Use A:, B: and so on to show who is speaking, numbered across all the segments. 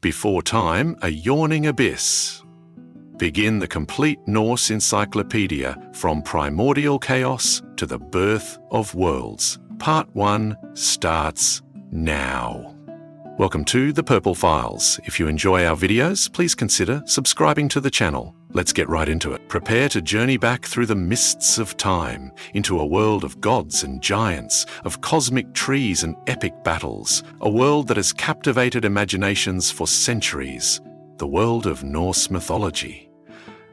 A: Before time, a yawning abyss. Begin the complete Norse encyclopedia from primordial chaos to the birth of worlds. Part 1 starts now. Welcome to the Purple Files. If you enjoy our videos, please consider subscribing to the channel. Let's get right into it. Prepare to journey back through the mists of time, into a world of gods and giants, of cosmic trees and epic battles, a world that has captivated imaginations for centuries, the world of Norse mythology.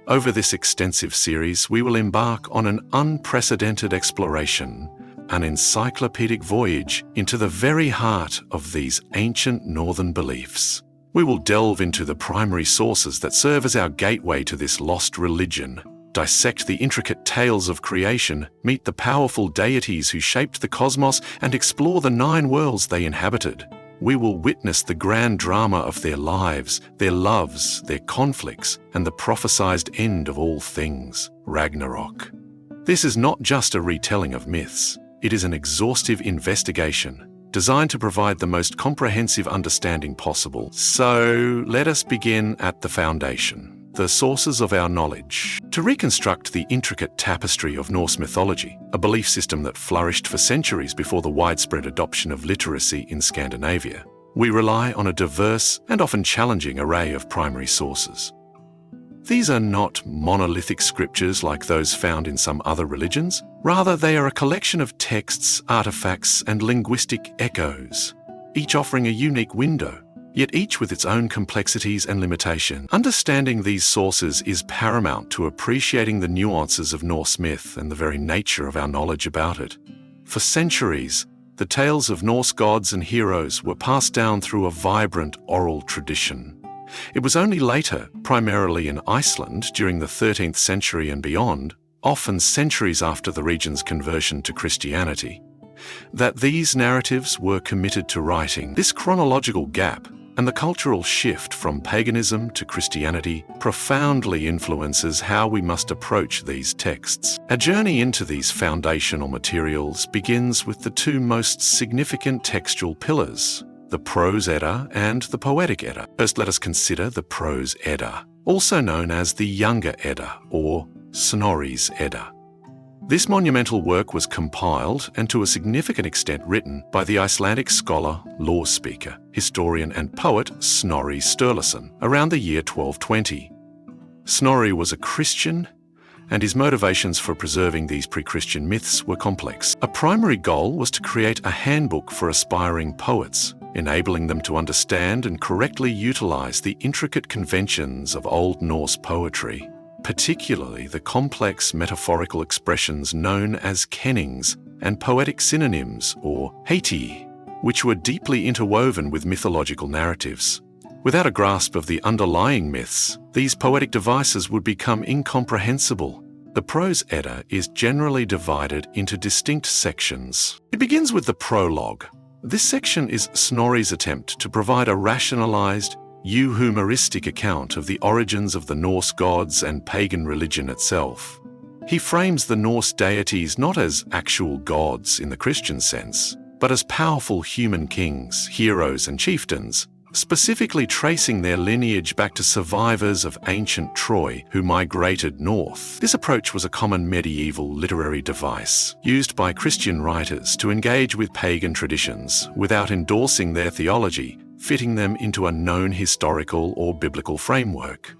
A: Over this extensive series, we will embark on an unprecedented exploration, an encyclopedic voyage into the very heart of these ancient northern beliefs. We will delve into the primary sources that serve as our gateway to this lost religion, dissect the intricate tales of creation, meet the powerful deities who shaped the cosmos, and explore the 9 worlds they inhabited. We will witness the grand drama of their lives, their loves, their conflicts, and the prophesied end of all things, Ragnarok. This is not just a retelling of myths. It is an exhaustive investigation designed to provide the most comprehensive understanding possible. So let us begin at the foundation, the sources of our knowledge. To reconstruct the intricate tapestry of Norse mythology, a belief system that flourished for centuries before the widespread adoption of literacy in Scandinavia, we rely on a diverse and often challenging array of primary sources. These are not monolithic scriptures like those found in some other religions. Rather, they are a collection of texts, artifacts, and linguistic echoes, each offering a unique window, yet each with its own complexities and limitations. Understanding these sources is paramount to appreciating the nuances of Norse myth and the very nature of our knowledge about it. For centuries, the tales of Norse gods and heroes were passed down through a vibrant oral tradition. It was only later, primarily in Iceland during the 13th century and beyond, often centuries after the region's conversion to Christianity, that these narratives were committed to writing. This chronological gap and the cultural shift from paganism to Christianity profoundly influences how we must approach these texts. A journey into these foundational materials begins with the 2 most significant textual pillars, the Prose Edda and the Poetic Edda. First, let us consider the Prose Edda, also known as the Younger Edda or Snorri's Edda. This monumental work was compiled and to a significant extent written by the Icelandic scholar, law speaker, historian and poet Snorri Sturluson around the year 1220. Snorri was a Christian, and his motivations for preserving these pre-Christian myths were complex. A primary goal was to create a handbook for aspiring poets, enabling them to understand and correctly utilize the intricate conventions of Old Norse poetry, particularly the complex metaphorical expressions known as kennings and poetic synonyms, or heiti, which were deeply interwoven with mythological narratives. Without a grasp of the underlying myths, these poetic devices would become incomprehensible. The Prose Edda is generally divided into distinct sections. It begins with the prologue. This section is Snorri's attempt to provide a rationalized, humoristic account of the origins of the Norse gods and pagan religion itself. He frames the Norse deities not as actual gods in the Christian sense, but as powerful human kings, heroes, and chieftains, specifically tracing their lineage back to survivors of ancient Troy who migrated north. This approach was a common medieval literary device used by Christian writers to engage with pagan traditions without endorsing their theology, fitting them into a known historical or biblical framework.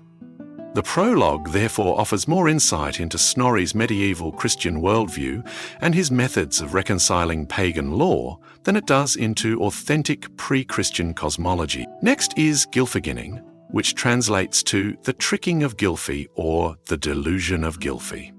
A: The prologue therefore offers more insight into Snorri's medieval Christian worldview and his methods of reconciling pagan lore than it does into authentic pre-Christian cosmology. Next is Gylfaginning, which translates to the tricking of Gylfi or the delusion of Gylfi.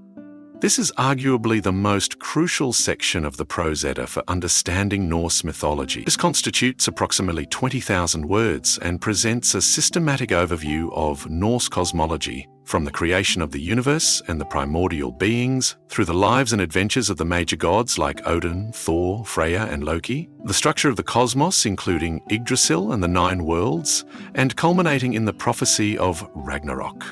A: This is arguably the most crucial section of the Prose Edda for understanding Norse mythology. This constitutes approximately 20,000 words and presents a systematic overview of Norse cosmology, from the creation of the universe and the primordial beings, through the lives and adventures of the major gods like Odin, Thor, Freya, and Loki, the structure of the cosmos including Yggdrasil and the 9 worlds, and culminating in the prophecy of Ragnarok,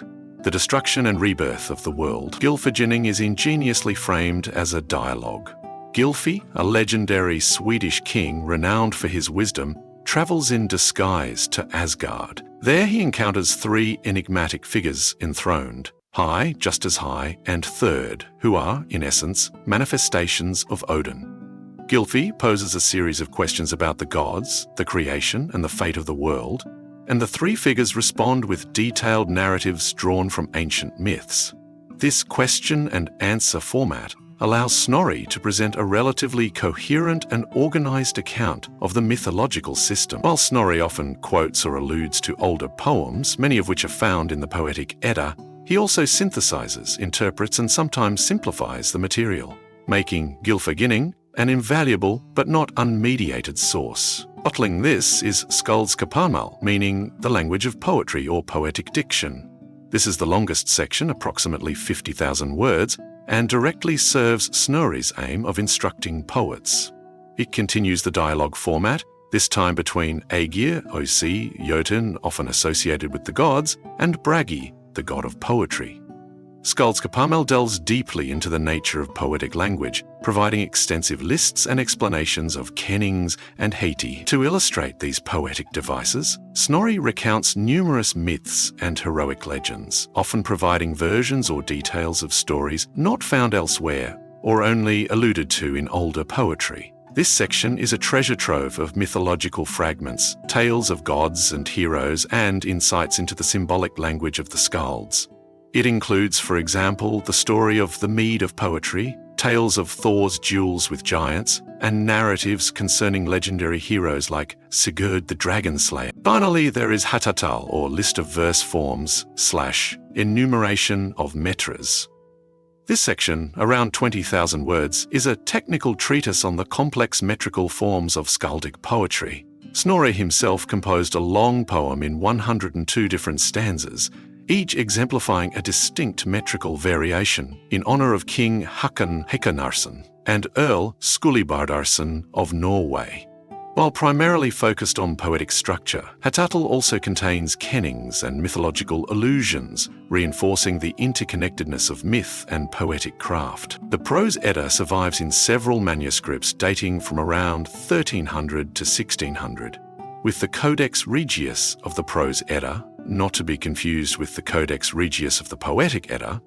A: the destruction and rebirth of the world. Gylfaginning is ingeniously framed as a dialogue. Gylfi, a legendary Swedish king renowned for his wisdom, travels in disguise to Asgard. There he encounters three enigmatic figures enthroned, High, just as High, and Third, who are, in essence, manifestations of Odin. Gylfi poses a series of questions about the gods, the creation, and the fate of the world, and the three figures respond with detailed narratives drawn from ancient myths. This question and answer format allows Snorri to present a relatively coherent and organized account of the mythological system. While Snorri often quotes or alludes to older poems, many of which are found in the Poetic Edda, he also synthesizes, interprets, and sometimes simplifies the material, making Gylfaginning an invaluable but not unmediated source. Bottling this is Skaldic, meaning the language of poetry or poetic diction. This is the longest section, approximately 50,000 words, and directly serves Snorri's aim of instructing poets. It continues the dialogue format, this time between Aegir, Osi, Jotun, often associated with the gods, and Bragi, the god of poetry. Skaldic delves deeply into the nature of poetic language, providing extensive lists and explanations of kennings and heiti. To illustrate these poetic devices, Snorri recounts numerous myths and heroic legends, often providing versions or details of stories not found elsewhere or only alluded to in older poetry. This section is a treasure trove of mythological fragments, tales of gods and heroes, and insights into the symbolic language of the skalds. It includes, for example, the story of the Mead of Poetry, tales of Thor's duels with giants, and narratives concerning legendary heroes like Sigurd the Dragon Slayer. Finally, there is Hatatal, or list of verse forms, / enumeration of metras. This section, around 20,000 words, is a technical treatise on the complex metrical forms of skaldic poetry. Snorri himself composed a long poem in 102 different stanzas, each exemplifying a distinct metrical variation in honor of King Hakon Hekanarsson and Earl Skulibardarson of Norway. While primarily focused on poetic structure, Hatatal also contains kennings and mythological allusions, reinforcing the interconnectedness of myth and poetic craft. The Prose Edda survives in several manuscripts dating from around 1300 to 1600, with the Codex Regius of the Prose Edda, not to be confused with the Codex Regius of the Poetic Edda,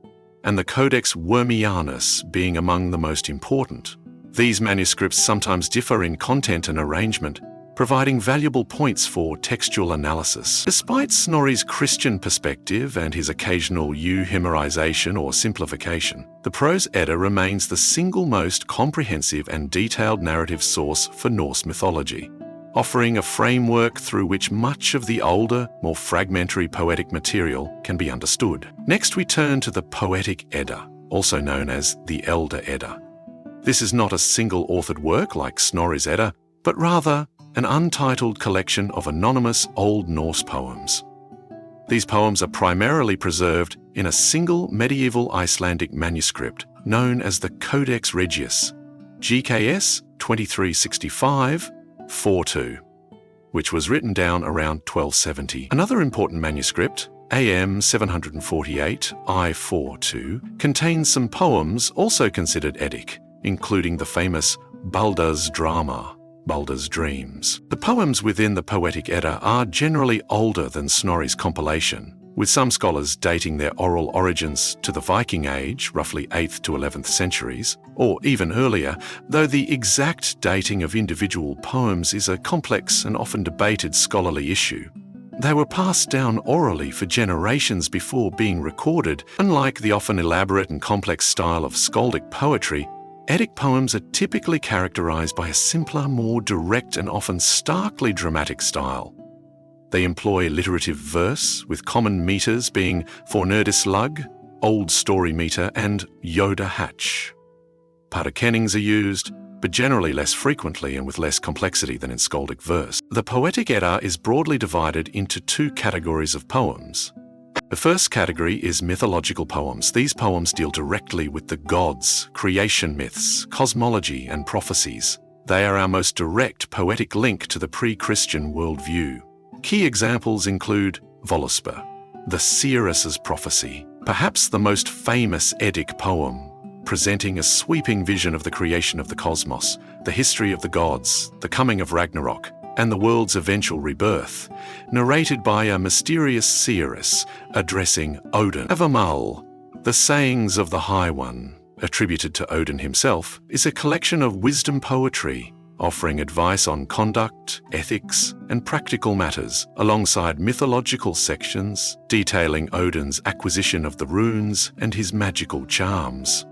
A: and the Codex Wormianus being among the most important. These manuscripts sometimes differ in content and arrangement, providing valuable points for textual analysis. Despite Snorri's Christian perspective and his occasional euhemerization or simplification, the Prose Edda remains the single most comprehensive and detailed narrative source for Norse mythology, offering a framework through which much of the older, more fragmentary poetic material can be understood. Next, we turn to the Poetic Edda, also known as the Elder Edda. This is not a single-authored work like Snorri's Edda, but rather an untitled collection of anonymous Old Norse poems. These poems are primarily preserved in a single medieval Icelandic manuscript known as the Codex Regius, GKS 2365-42, which was written down around 1270. Another important manuscript, AM 748 I42, contains some poems also considered Eddic, including the famous Balder's Drama, Balder's Dreams. The poems within the Poetic Edda are generally older than Snorri's compilation, with some scholars dating their oral origins to the Viking Age, roughly 8th to 11th centuries, or even earlier, though the exact dating of individual poems is a complex and often debated scholarly issue. They were passed down orally for generations before being recorded. Unlike the often elaborate and complex style of skaldic poetry, Eddic poems are typically characterized by a simpler, more direct and often starkly dramatic style. They employ alliterative verse, with common meters being fornyrdislag, old story meter, and Yoda hatch. Parakennings are used, but generally less frequently and with less complexity than in Skaldic verse. The Poetic Edda is broadly divided into two categories of poems. The first category is mythological poems. These poems deal directly with the gods, creation myths, cosmology, and prophecies. They are our most direct poetic link to the pre-Christian worldview. Key examples include Völuspá, the seeress's prophecy, perhaps the most famous Eddic poem, presenting a sweeping vision of the creation of the cosmos, the history of the gods, the coming of Ragnarok, and the world's eventual rebirth, narrated by a mysterious seeress addressing Odin. Avamal, the Sayings of the High One, attributed to Odin himself, is a collection of wisdom poetry offering advice on conduct, ethics, and practical matters, alongside mythological sections detailing Odin's acquisition of the runes and his magical charms.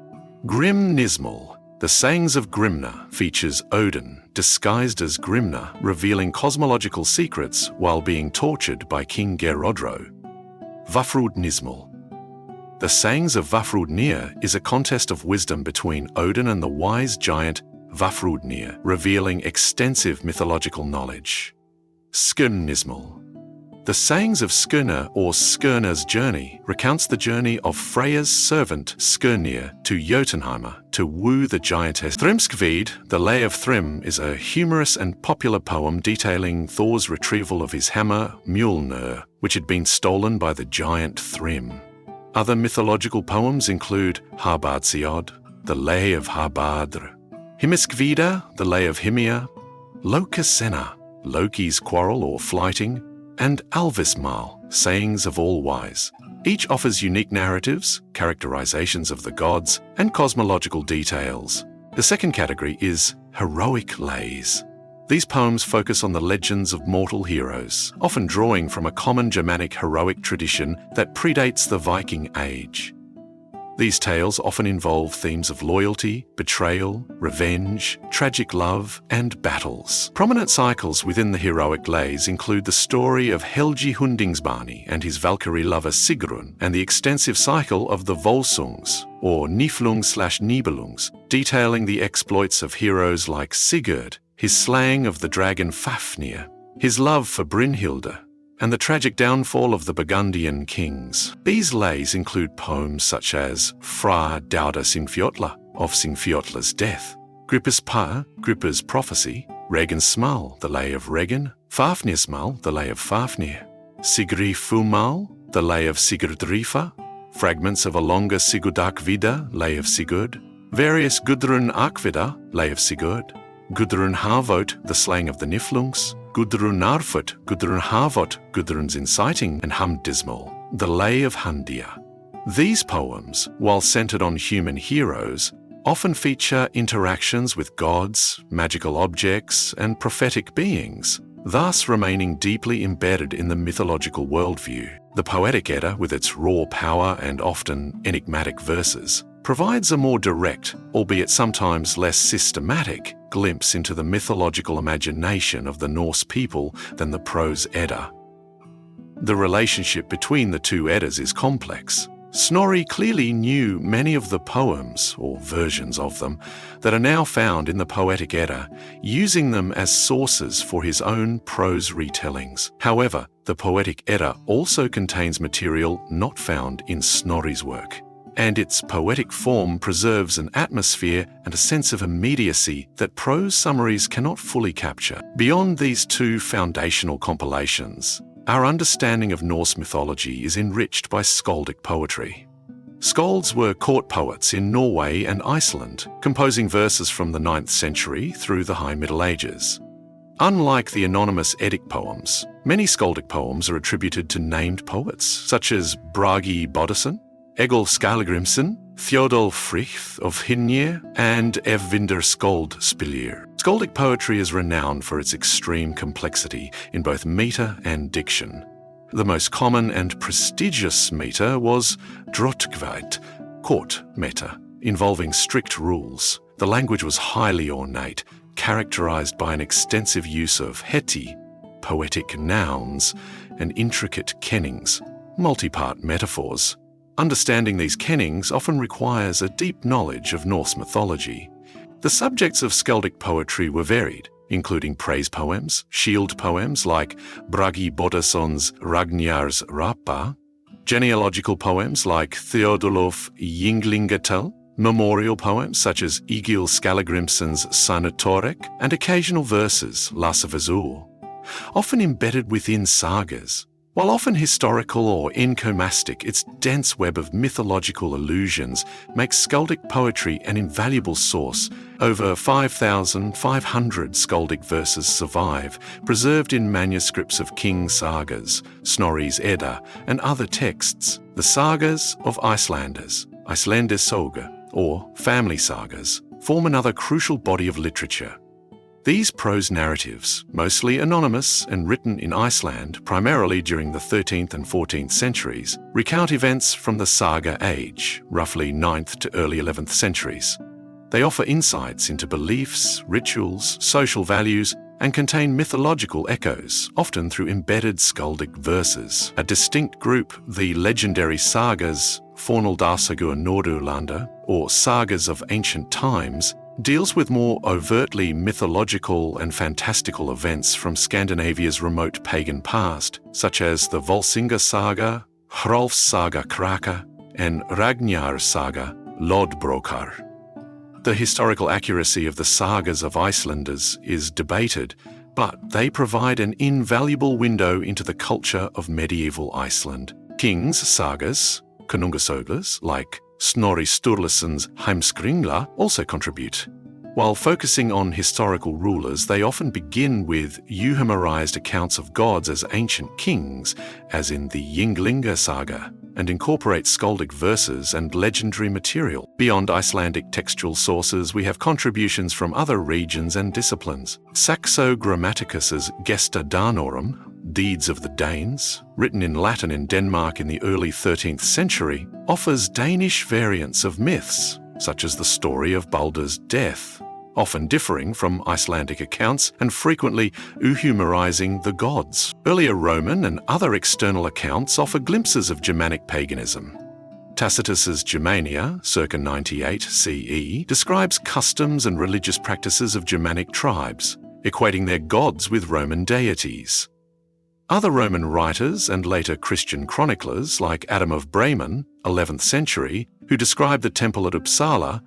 A: Grimnismal, the Sayings of Grimna, features Odin, disguised as Grimna, revealing cosmological secrets while being tortured by King Gerodro. Vafthrudnismal, the Sayings of Vafthrudnir is a contest of wisdom between Odin and the wise giant Vafthrudnir, revealing extensive mythological knowledge. Skirnismal, the Sayings of Skirnir or Skirnir's Journey recounts the journey of Freya's servant Skirnir to Jotunheim to woo the giantess. Thrymskved, the Lay of Thrym, is a humorous and popular poem detailing Thor's retrieval of his hammer Mjolnir, which had been stolen by the giant Thrym. Other mythological poems include Harbardsiod, the Lay of Harbardr, Hymiskvida, the Lay of Hymir, Lokasenna, Loki's Quarrel or Flighting, and Alvismal, Sayings of All Wise. Each offers unique narratives, characterizations of the gods, and cosmological details. The second category is heroic lays. These poems focus on the legends of mortal heroes, often drawing from a common Germanic heroic tradition that predates the Viking Age. These tales often involve themes of loyalty, betrayal, revenge, tragic love, and battles. Prominent cycles within the heroic lays include the story of Helgi Hundingsbani and his Valkyrie lover Sigrun, and the extensive cycle of the Volsungs, or Niflungs/Nibelungs, detailing the exploits of heroes like Sigurd, his slaying of the dragon Fafnir, his love for Brynhilde, and the tragic downfall of the Burgundian kings. These lays include poems such as Fra Dauda Sinfjotla, of Sinfjotla's death, Grippus Pa, Grippa's prophecy, Regensmal, the Lay of Regan, Fafnirsmal, the Lay of Fafnir, Sigrifumal, the Lay of Sigurdrifa, fragments of a longer Sigurdakvida, Lay of Sigurd, various Gudrun Akvida, Lay of Sigurd, Gudrun Havot, the slaying of the Niflungs, Gudrun Narfot, Gudrun Havot, Gudrun's inciting, and Hamdismal, the Lay of Hundir. These poems, while centered on human heroes, often feature interactions with gods, magical objects, and prophetic beings, thus remaining deeply embedded in the mythological worldview. The Poetic Edda, with its raw power and often enigmatic verses, provides a more direct, albeit sometimes less systematic, glimpse into the mythological imagination of the Norse people than the Prose Edda. The relationship between the two Eddas is complex. Snorri clearly knew many of the poems, or versions of them, that are now found in the Poetic Edda, using them as sources for his own prose retellings. However, the Poetic Edda also contains material not found in Snorri's work, and its poetic form preserves an atmosphere and a sense of immediacy that prose summaries cannot fully capture. Beyond these two foundational compilations, our understanding of Norse mythology is enriched by skaldic poetry. Skalds were court poets in Norway and Iceland, composing verses from the 9th century through the High Middle Ages. Unlike the anonymous Eddic poems, many skaldic poems are attributed to named poets, such as Bragi Boddason, Egil Skallagrimsson, Theodulf Frith of Hynir, and Eyvindur Skald Spilir. Skaldic poetry is renowned for its extreme complexity in both meter and diction. The most common and prestigious meter was Drottgveit, court meter, involving strict rules. The language was highly ornate, characterized by an extensive use of heti, poetic nouns, and intricate kennings, multi-part metaphors. Understanding these kennings often requires a deep knowledge of Norse mythology. The subjects of skaldic poetry were varied, including praise poems, shield poems like Bragi Boddason's Ragnar's Rapa, genealogical poems like Theodulf Ynglingatal, memorial poems such as Egil Skallagrimsson's Sanatorek, and occasional verses, Lassavazul. Often embedded within sagas, While often historical or encomastic, its dense web of mythological allusions makes Skaldic poetry an invaluable source. Over 5,500 Skaldic verses survive, preserved in manuscripts of King Sagas, Snorri's Edda, and other texts. The Sagas of Icelanders, Icelandarsögur, or family sagas, form another crucial body of literature. These prose narratives, mostly anonymous and written in Iceland primarily during the 13th and 14th centuries, recount events from the Saga age, roughly 9th to early 11th centuries. They offer insights into beliefs, rituals, social values, and contain mythological echoes, often through embedded Skaldic verses. A distinct group, the legendary Sagas, Fornaldarsagur Norðurlanda, or Sagas of Ancient Times, deals with more overtly mythological and fantastical events from Scandinavia's remote pagan past, such as the Volsunga Saga, Hrolf's Saga Kraka, and Ragnar's Saga Lodbrokar. The historical accuracy of the sagas of Icelanders is debated, but they provide an invaluable window into the culture of medieval Iceland. Kings' sagas, Ginnungagap, like Snorri Sturluson's Heimskringla, also contribute. While focusing on historical rulers, they often begin with euhemerized accounts of gods as ancient kings, as in the Ynglinga saga, and incorporate Skaldic verses and legendary material. Beyond Icelandic textual sources, we have contributions from other regions and disciplines. Saxo Grammaticus's Gesta Danorum, Deeds of the Danes, written in Latin in Denmark in the early 13th century, offers Danish variants of myths, such as the story of Baldur's death, often differing from Icelandic accounts and frequently euhemerizing the gods. Earlier Roman and other external accounts offer glimpses of Germanic paganism. Tacitus's Germania, circa 98 CE, describes customs and religious practices of Germanic tribes, equating their gods with Roman deities. Other Roman writers and later Christian chroniclers, like Adam of Bremen, 11th century, who describe the temple at Uppsala,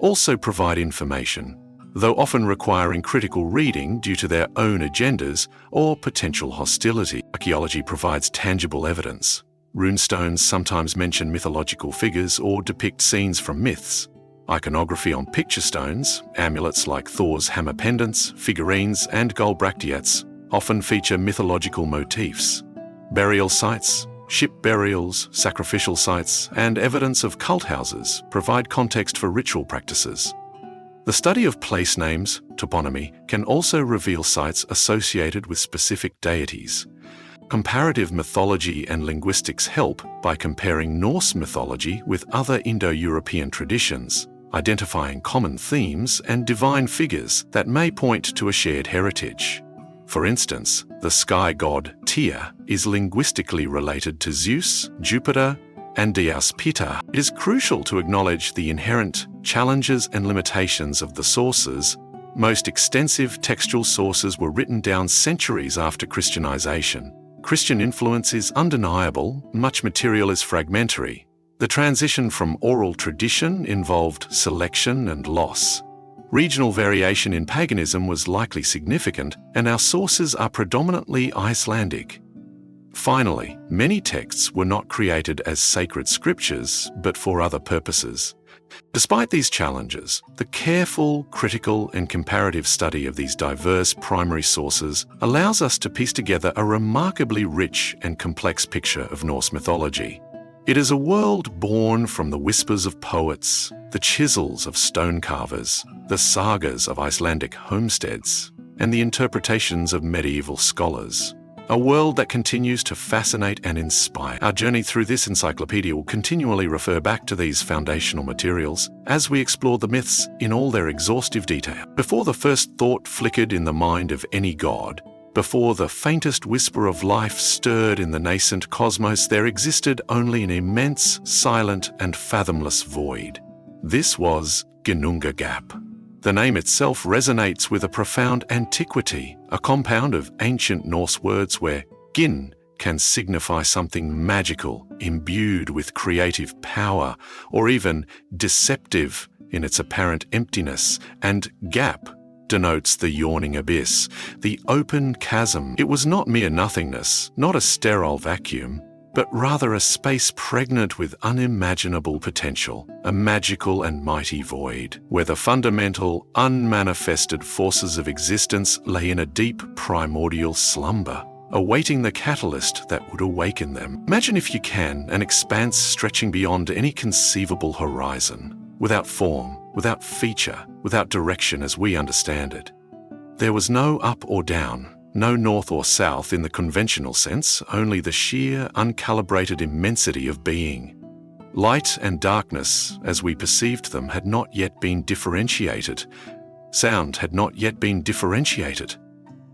A: also provide information, though often requiring critical reading due to their own agendas or potential hostility. Archaeology provides tangible evidence. Runestones sometimes mention mythological figures or depict scenes from myths. Iconography on picture stones, amulets like Thor's hammer pendants, figurines, and golbrachdiats often feature mythological motifs. Burial sites, ship burials, sacrificial sites, and evidence of cult houses provide context for ritual practices. The study of place names, toponymy, can also reveal sites associated with specific deities. Comparative mythology and linguistics help by comparing Norse mythology with other Indo-European traditions, identifying common themes and divine figures that may point to a shared heritage. For instance, the sky god Tyr is linguistically related to Zeus, Jupiter, and Dios Pita. It is crucial to acknowledge the inherent challenges and limitations of the sources. Most extensive textual sources were written down centuries after Christianization. Christian influence is undeniable, much material is fragmentary. The transition from oral tradition involved selection and loss. Regional variation in paganism was likely significant, and our sources are predominantly Icelandic. Finally, many texts were not created as sacred scriptures, but for other purposes. Despite these challenges, the careful, critical, and comparative study of these diverse primary sources allows us to piece together a remarkably rich and complex picture of Norse mythology. It is a world born from the whispers of poets, the chisels of stone carvers, the sagas of Icelandic homesteads, and the interpretations of medieval scholars. A world that continues to fascinate and inspire. Our journey through this encyclopedia will continually refer back to these foundational materials as we explore the myths in all their exhaustive detail. Before the first thought flickered in the mind of any god, before the faintest whisper of life stirred in the nascent cosmos, there existed only an immense, silent, and fathomless void. This was Ginnungagap. The name itself resonates with a profound antiquity, a compound of ancient Norse words where gin can signify something magical, imbued with creative power, or even deceptive in its apparent emptiness, and gap denotes the yawning abyss, the open chasm. It was not mere nothingness, not a sterile vacuum, but rather a space pregnant with unimaginable potential, a magical and mighty void, where the fundamental, unmanifested forces of existence lay in a deep primordial slumber, awaiting the catalyst that would awaken them. Imagine, if you can, an expanse stretching beyond any conceivable horizon, without form, without feature, without direction as we understand it. There was no up or down, no north or south in the conventional sense, only the sheer, uncalibrated immensity of being. Light and darkness, as we perceived them, had not yet been differentiated. Sound had not yet been differentiated.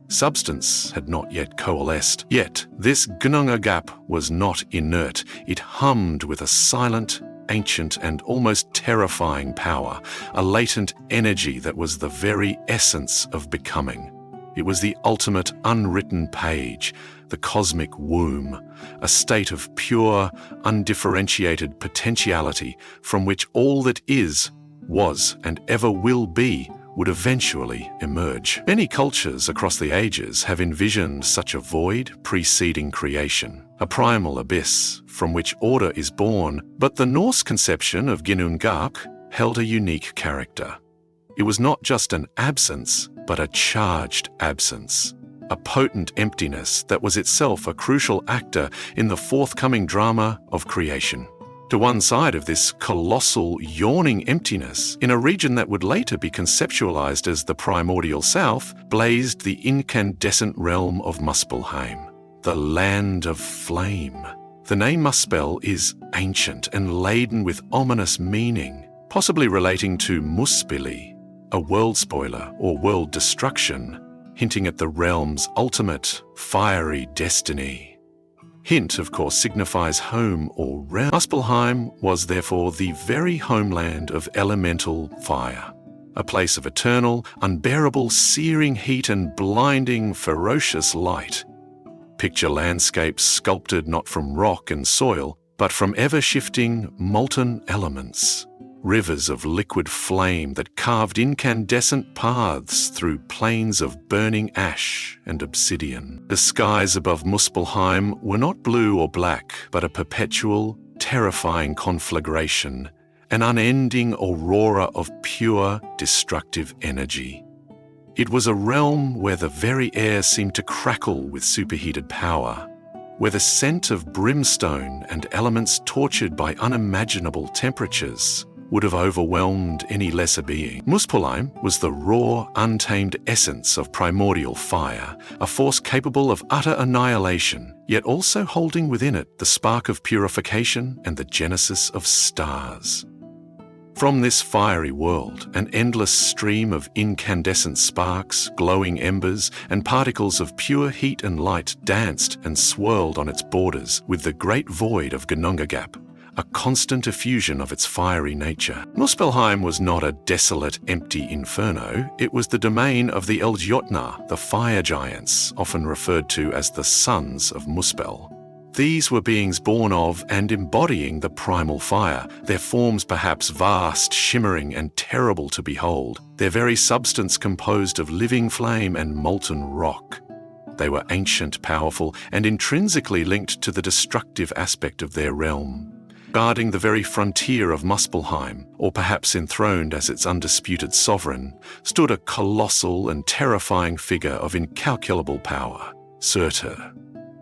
A: Substance had not yet coalesced. Yet this Ginnungagap was not inert. It hummed with a silent, ancient and almost terrifying power, a latent energy that was the very essence of becoming. It was the ultimate unwritten page, the cosmic womb, a state of pure, undifferentiated potentiality from which all that is, was, and ever will be would eventually emerge. Many cultures across the ages have envisioned such a void preceding creation, a primal abyss from which order is born, but the Norse conception of Ginnungagap held a unique character. It was not just an absence, but a charged absence, a potent emptiness that was itself a crucial actor in the forthcoming drama of creation. To one side of this colossal, yawning emptiness, in a region that would later be conceptualized as the primordial south, blazed the incandescent realm of Muspelheim, the land of flame. The name Muspel is ancient and laden with ominous meaning, possibly relating to Muspili, a world spoiler or world destruction, hinting at the realm's ultimate, fiery destiny. Hint, of course, signifies home or realm. Muspelheim was therefore the very homeland of elemental fire, a place of eternal, unbearable, searing heat and blinding, ferocious light. Picture landscapes sculpted not from rock and soil, but from ever-shifting, molten elements. Rivers of liquid flame that carved incandescent paths through plains of burning ash and obsidian. The skies above Muspelheim were not blue or black, but a perpetual, terrifying conflagration, an unending aurora of pure, destructive energy. It was a realm where the very air seemed to crackle with superheated power, where the scent of brimstone and elements tortured by unimaginable temperatures would have overwhelmed any lesser being. Muspelheim was the raw, untamed essence of primordial fire, a force capable of utter annihilation, yet also holding within it the spark of purification and the genesis of stars. From this fiery world, an endless stream of incandescent sparks, glowing embers, and particles of pure heat and light danced and swirled on its borders with the great void of Ginnungagap, a constant effusion of its fiery nature. Muspelheim was not a desolate, empty inferno. It was the domain of the Eldjotnar, the fire giants, often referred to as the sons of Muspel. These were beings born of and embodying the primal fire, their forms perhaps vast, shimmering, and terrible to behold, their very substance composed of living flame and molten rock. They were ancient, powerful, and intrinsically linked to the destructive aspect of their realm. Guarding the very frontier of Muspelheim, or perhaps enthroned as its undisputed sovereign, stood a colossal and terrifying figure of incalculable power, Surtur.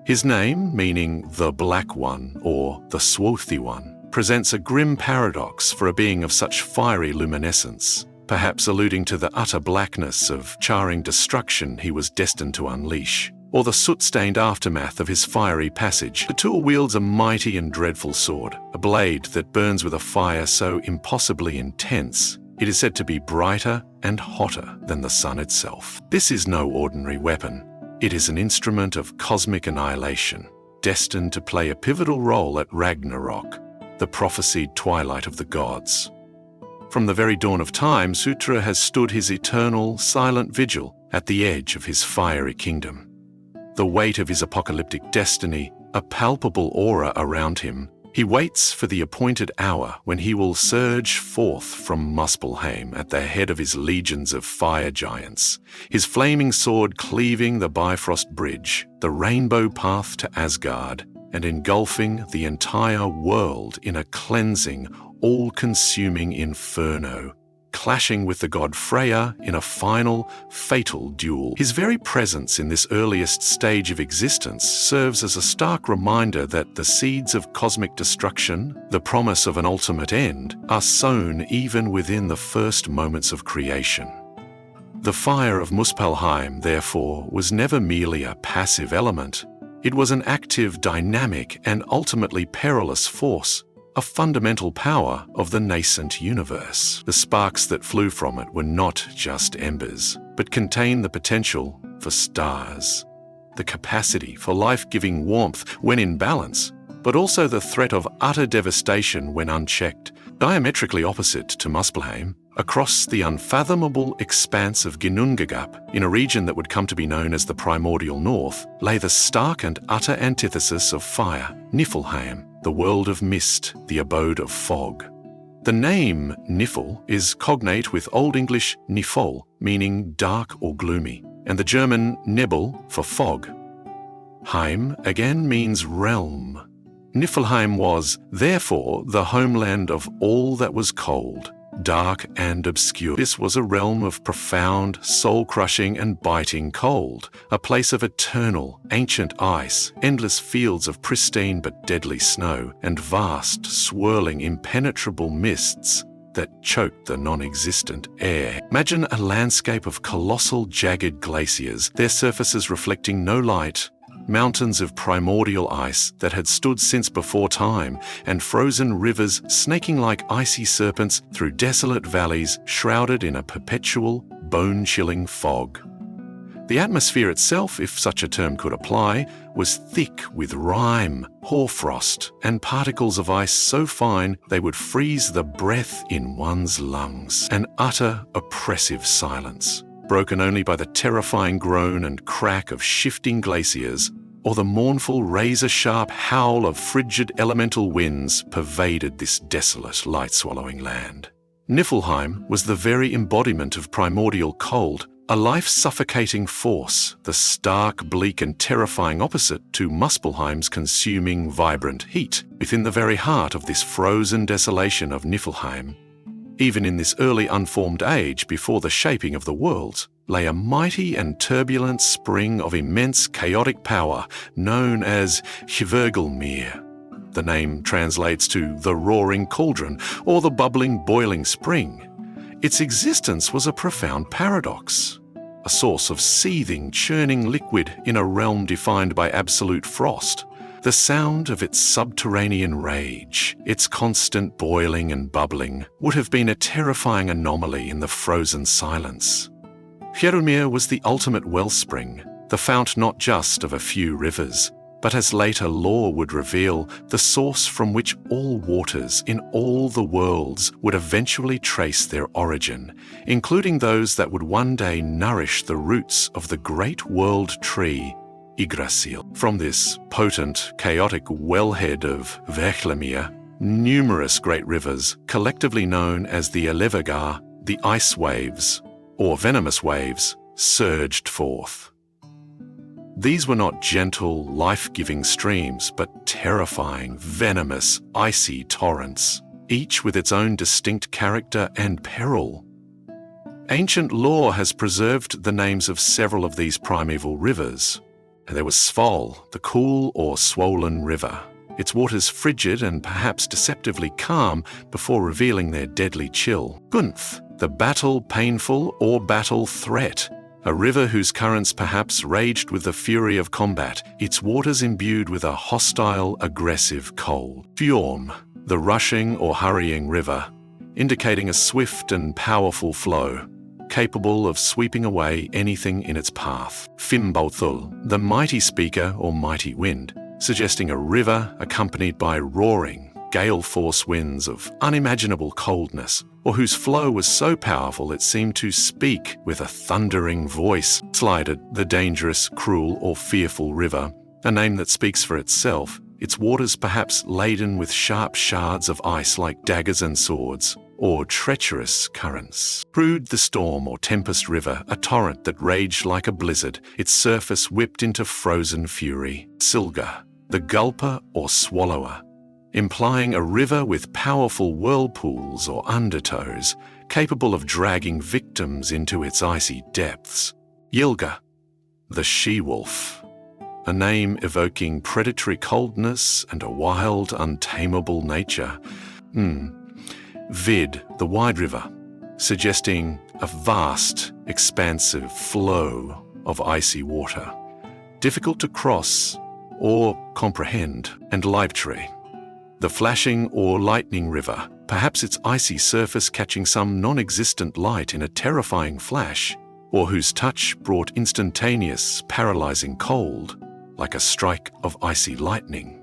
A: His name, meaning the Black One or the Swarthy One, presents a grim paradox for a being of such fiery luminescence, perhaps alluding to the utter blackness of charring destruction he was destined to unleash, or the soot-stained aftermath of his fiery passage. The tool wields a mighty and dreadful sword, a blade that burns with a fire so impossibly intense, it is said to be brighter and hotter than the sun itself. This is no ordinary weapon. It is an instrument of cosmic annihilation, destined to play a pivotal role at Ragnarok, the prophesied twilight of the gods. From the very dawn of time, Surtur has stood his eternal, silent vigil at the edge of his fiery kingdom. The weight of his apocalyptic destiny, a palpable aura around him, He waits for the appointed hour when he will surge forth from Muspelheim at the head of his legions of fire giants, his flaming sword cleaving the Bifrost Bridge, the rainbow path to Asgard, and engulfing the entire world in a cleansing, all-consuming inferno, clashing with the god Freya in a final, fatal duel. His very presence in this earliest stage of existence serves as a stark reminder that the seeds of cosmic destruction, the promise of an ultimate end, are sown even within the first moments of creation. The fire of Muspelheim, therefore, was never merely a passive element. It was an active, dynamic, and ultimately perilous force, a fundamental power of the nascent universe. The sparks that flew from it were not just embers, but contained the potential for stars, the capacity for life-giving warmth when in balance, but also the threat of utter devastation when unchecked. Diametrically opposite to Muspelheim, across the unfathomable expanse of Ginnungagap, in a region that would come to be known as the primordial north, lay the stark and utter antithesis of fire, Niflheim, the world of mist, the abode of fog. The name Nifl is cognate with Old English Nifol, meaning dark or gloomy, and the German Nebel for fog. Heim again means realm. Niflheim was, therefore, the homeland of all that was cold, dark and obscure. This was a realm of profound, soul-crushing and biting cold, a place of eternal, ancient ice, endless fields of pristine but deadly snow, and vast, swirling, impenetrable mists that choked the non-existent air. Imagine a landscape of colossal, jagged glaciers, their surfaces reflecting no light, mountains of primordial ice that had stood since before time, and frozen rivers snaking like icy serpents through desolate valleys shrouded in a perpetual, bone-chilling fog. The atmosphere itself, if such a term could apply, was thick with rime, hoarfrost, and particles of ice so fine they would freeze the breath in one's lungs. An utter, oppressive silence, broken only by the terrifying groan and crack of shifting glaciers, or the mournful razor-sharp howl of frigid elemental winds pervaded this desolate, light-swallowing land. Niflheim was the very embodiment of primordial cold, a life-suffocating force, the stark, bleak and terrifying opposite to Muspelheim's consuming, vibrant heat. Within the very heart of this frozen desolation of Niflheim, even in this early unformed age before the shaping of the worlds, lay a mighty and turbulent spring of immense chaotic power known as Hvergelmir. The name translates to the roaring cauldron or the bubbling, boiling spring. Its existence was a profound paradox, a source of seething, churning liquid in a realm defined by absolute frost. The sound of its subterranean rage, its constant boiling and bubbling, would have been a terrifying anomaly in the frozen silence. Hvergelmir was the ultimate wellspring, the fount not just of a few rivers, but as later lore would reveal, the source from which all waters in all the worlds would eventually trace their origin, including those that would one day nourish the roots of the great world tree, Yggdrasil. From this potent, chaotic wellhead of Hvergelmir, numerous great rivers, collectively known as the Elevagar, the ice waves, or venomous waves, surged forth. These were not gentle, life-giving streams, but terrifying, venomous, icy torrents, each with its own distinct character and peril. Ancient lore has preserved the names of several of these primeval rivers. There was Sval, the cool or swollen river, its waters frigid and perhaps deceptively calm before revealing their deadly chill. Gunth, the battle painful or battle threat, a river whose currents perhaps raged with the fury of combat, its waters imbued with a hostile, aggressive cold. Fjorm, the rushing or hurrying river, indicating a swift and powerful flow, capable of sweeping away anything in its path. Fimbulthul, the mighty speaker or mighty wind, suggesting a river accompanied by roaring, gale-force winds of unimaginable coldness, or whose flow was so powerful it seemed to speak with a thundering voice. Slided, the dangerous, cruel or fearful river, a name that speaks for itself, its waters perhaps laden with sharp shards of ice like daggers and swords, or treacherous currents. Crude the storm or tempest river, a torrent that raged like a blizzard, its surface whipped into frozen fury. Silga, the gulper or swallower, implying a river with powerful whirlpools or undertows, capable of dragging victims into its icy depths. Ylga, the she-wolf, a name evoking predatory coldness and a wild, untamable nature. Vid, the wide river, suggesting a vast, expansive flow of icy water, difficult to cross or comprehend. And Leibtree, the flashing or lightning river, perhaps its icy surface catching some non-existent light in a terrifying flash, or whose touch brought instantaneous, paralyzing cold, like a strike of icy lightning.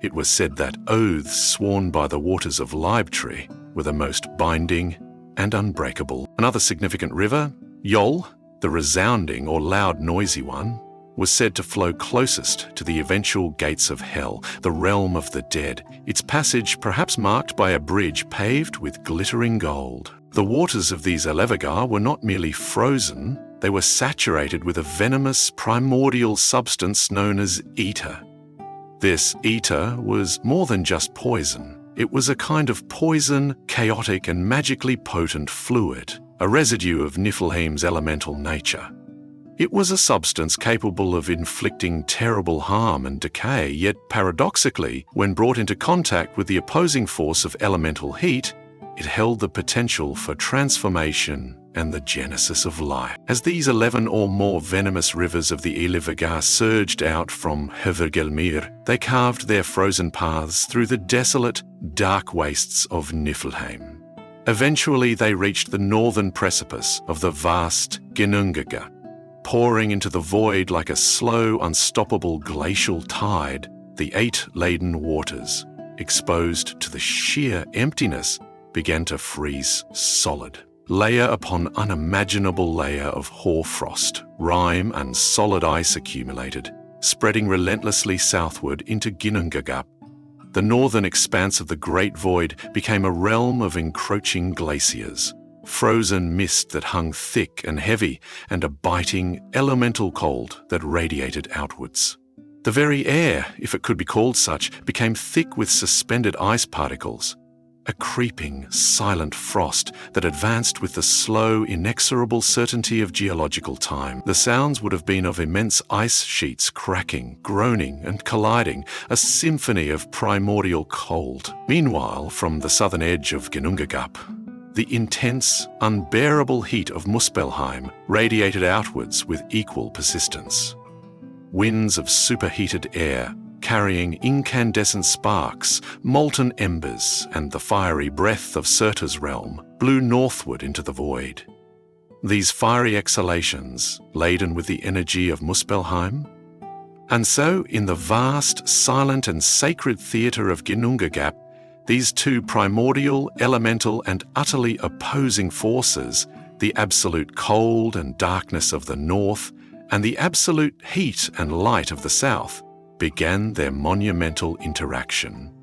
A: It was said that oaths sworn by the waters of Leibtree were the most binding and unbreakable. Another significant river, Yol, the resounding or loud noisy one, was said to flow closest to the eventual gates of hell, the realm of the dead, its passage perhaps marked by a bridge paved with glittering gold. The waters of these Elevagar were not merely frozen, they were saturated with a venomous primordial substance known as ether. This ether was more than just poison. It was a kind of poison, chaotic and magically potent fluid, a residue of Niflheim's elemental nature. It was a substance capable of inflicting terrible harm and decay, yet paradoxically, when brought into contact with the opposing force of elemental heat, it held the potential for transformation and the genesis of life. As these 11 or more venomous rivers of the Elevagar surged out from Hvergelmir, they carved their frozen paths through the desolate, dark wastes of Niflheim. Eventually they reached the northern precipice of the vast Ginnungagap. Pouring into the void like a slow, unstoppable glacial tide, the 8 laden waters, exposed to the sheer emptiness, began to freeze solid. Layer upon unimaginable layer of hoarfrost, rime and solid ice accumulated, spreading relentlessly southward into Ginnungagap. The northern expanse of the Great Void became a realm of encroaching glaciers, frozen mist that hung thick and heavy, and a biting, elemental cold that radiated outwards. The very air, if it could be called such, became thick with suspended ice particles, a creeping, silent frost that advanced with the slow, inexorable certainty of geological time. The sounds would have been of immense ice sheets cracking, groaning, and colliding, a symphony of primordial cold. Meanwhile, from the southern edge of Ginnungagap, the intense, unbearable heat of Muspelheim radiated outwards with equal persistence. Winds of superheated air, carrying incandescent sparks, molten embers, and the fiery breath of Surtur's realm, blew northward into the void. These fiery exhalations, laden with the energy of Muspelheim. And so, in the vast, silent and sacred theatre of Ginnungagap, these 2 primordial, elemental, and utterly opposing forces, the absolute cold and darkness of the north, and the absolute heat and light of the south, began their monumental interaction.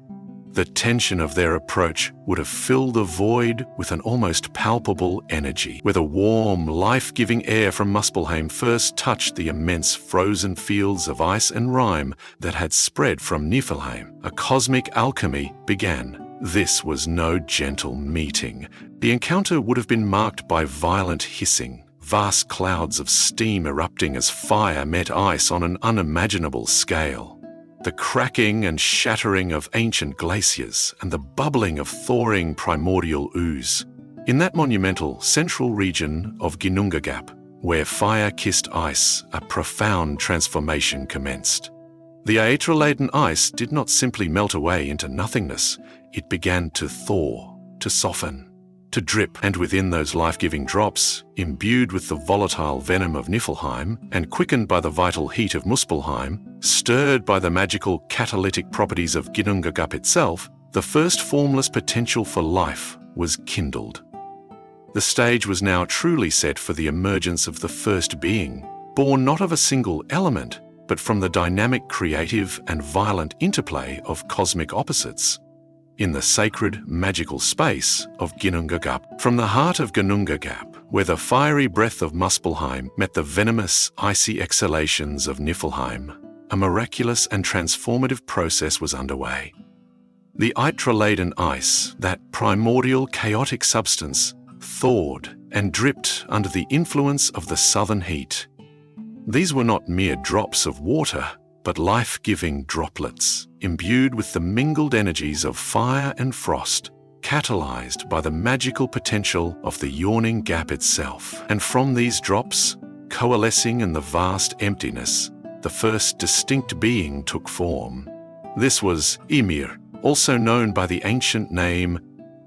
A: The tension of their approach would have filled the void with an almost palpable energy. Where the warm, life-giving air from Muspelheim first touched the immense frozen fields of ice and rime that had spread from Niflheim, a cosmic alchemy began. This was no gentle meeting. The encounter would have been marked by violent hissing, vast clouds of steam erupting as fire met ice on an unimaginable scale, the cracking and shattering of ancient glaciers, and the bubbling of thawing primordial ooze. In that monumental central region of Ginnungagap, where fire-kissed ice, a profound transformation commenced. The aether-laden ice did not simply melt away into nothingness, it began to thaw, to soften, to drip, and within those life-giving drops, imbued with the volatile venom of Niflheim, and quickened by the vital heat of Muspelheim, stirred by the magical catalytic properties of Ginnungagap itself, the first formless potential for life was kindled. The stage was now truly set for the emergence of the first being, born not of a single element, but from the dynamic, creative, and violent interplay of cosmic opposites in the sacred, magical space of Ginnungagap. From the heart of Ginnungagap, where the fiery breath of Muspelheim met the venomous, icy exhalations of Niflheim, a miraculous and transformative process was underway. The Yggdrasil ice, that primordial chaotic substance, thawed and dripped under the influence of the southern heat. These were not mere drops of water, but life-giving droplets, imbued with the mingled energies of fire and frost, catalyzed by the magical potential of the yawning gap itself. And from these drops, coalescing in the vast emptiness, the first distinct being took form. This was Ymir, also known by the ancient name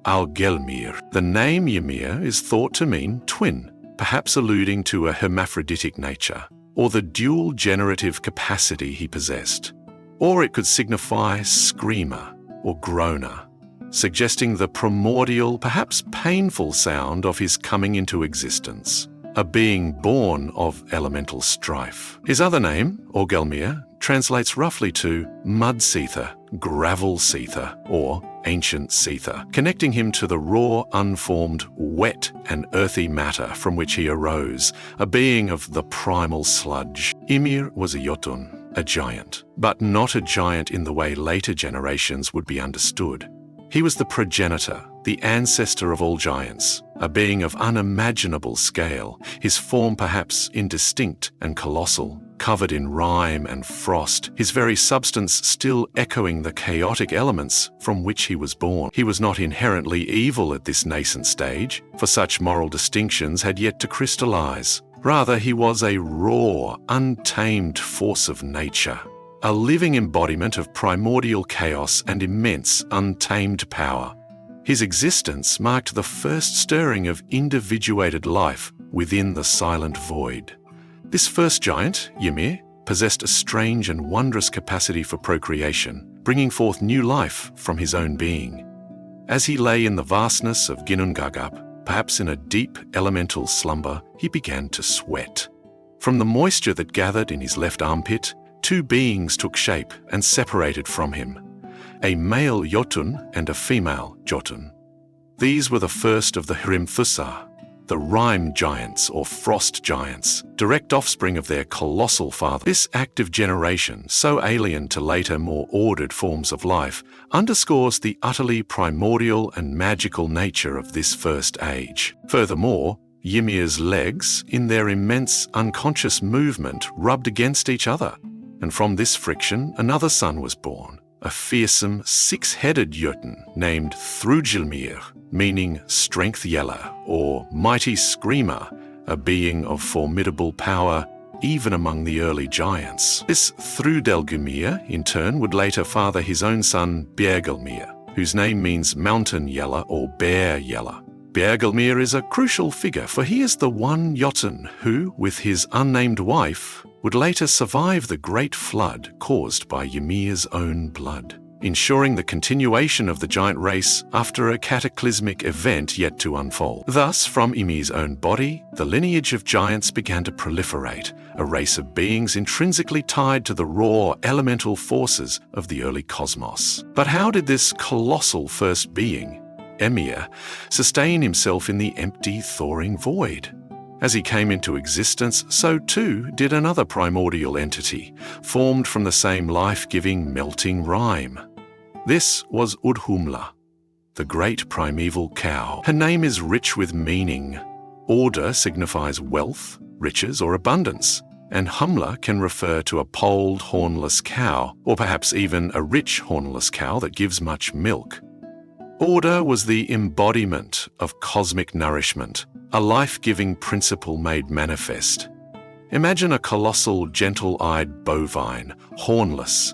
A: Algelmir. The name Ymir is thought to mean twin, perhaps alluding to a hermaphroditic nature, or the dual generative capacity he possessed. Or it could signify screamer or groaner, suggesting the primordial, perhaps painful sound of his coming into existence, a being born of elemental strife. His other name, Orgelmir, translates roughly to mud seether, gravel seether, or ancient seether, connecting him to the raw, unformed, wet and earthy matter from which he arose, a being of the primal sludge. Ymir was a Jotun, a giant, but not a giant in the way later generations would be understood. He was the progenitor, the ancestor of all giants, a being of unimaginable scale, his form perhaps indistinct and colossal, covered in rime and frost, his very substance still echoing the chaotic elements from which he was born. He was not inherently evil at this nascent stage, for such moral distinctions had yet to crystallize. Rather, he was a raw, untamed force of nature, a living embodiment of primordial chaos and immense, untamed power. His existence marked the first stirring of individuated life within the silent void. This first giant, Ymir, possessed a strange and wondrous capacity for procreation, bringing forth new life from his own being. As he lay in the vastness of Ginnungagap, perhaps in a deep elemental slumber, he began to sweat. From the moisture that gathered in his left armpit, two beings took shape and separated from him, a male Jotun and a female Jotun. These were the first of the Hrimthusa, the rime giants or frost giants, direct offspring of their colossal father. This active generation, so alien to later, more ordered forms of life, underscores the utterly primordial and magical nature of this first age. Furthermore, Ymir's legs, in their immense unconscious movement, rubbed against each other, and from this friction another son was born, a fearsome six-headed Jotun named Thrugilmir, meaning strength yeller or mighty screamer, a being of formidable power even among the early giants. This Thrudelgumir, in turn, would later father his own son Bjergelmir, whose name means mountain yeller or bear yeller. Bjergelmir is a crucial figure, for he is the one Jotun who, with his unnamed wife, would later survive the great flood caused by Ymir's own blood, ensuring the continuation of the giant race after a cataclysmic event yet to unfold. Thus, from Ymir's own body, the lineage of giants began to proliferate, a race of beings intrinsically tied to the raw, elemental forces of the early cosmos. But how did this colossal first being, Ymir, sustain himself in the empty, thawing void? As he came into existence, so too did another primordial entity, formed from the same life-giving, melting rime. This was Audhumla, the great primeval cow. Her name is rich with meaning. Order signifies wealth, riches, or abundance, and Humla can refer to a polled, hornless cow, or perhaps even a rich hornless cow that gives much milk. Order was the embodiment of cosmic nourishment, a life-giving principle made manifest. Imagine a colossal, gentle-eyed bovine, hornless,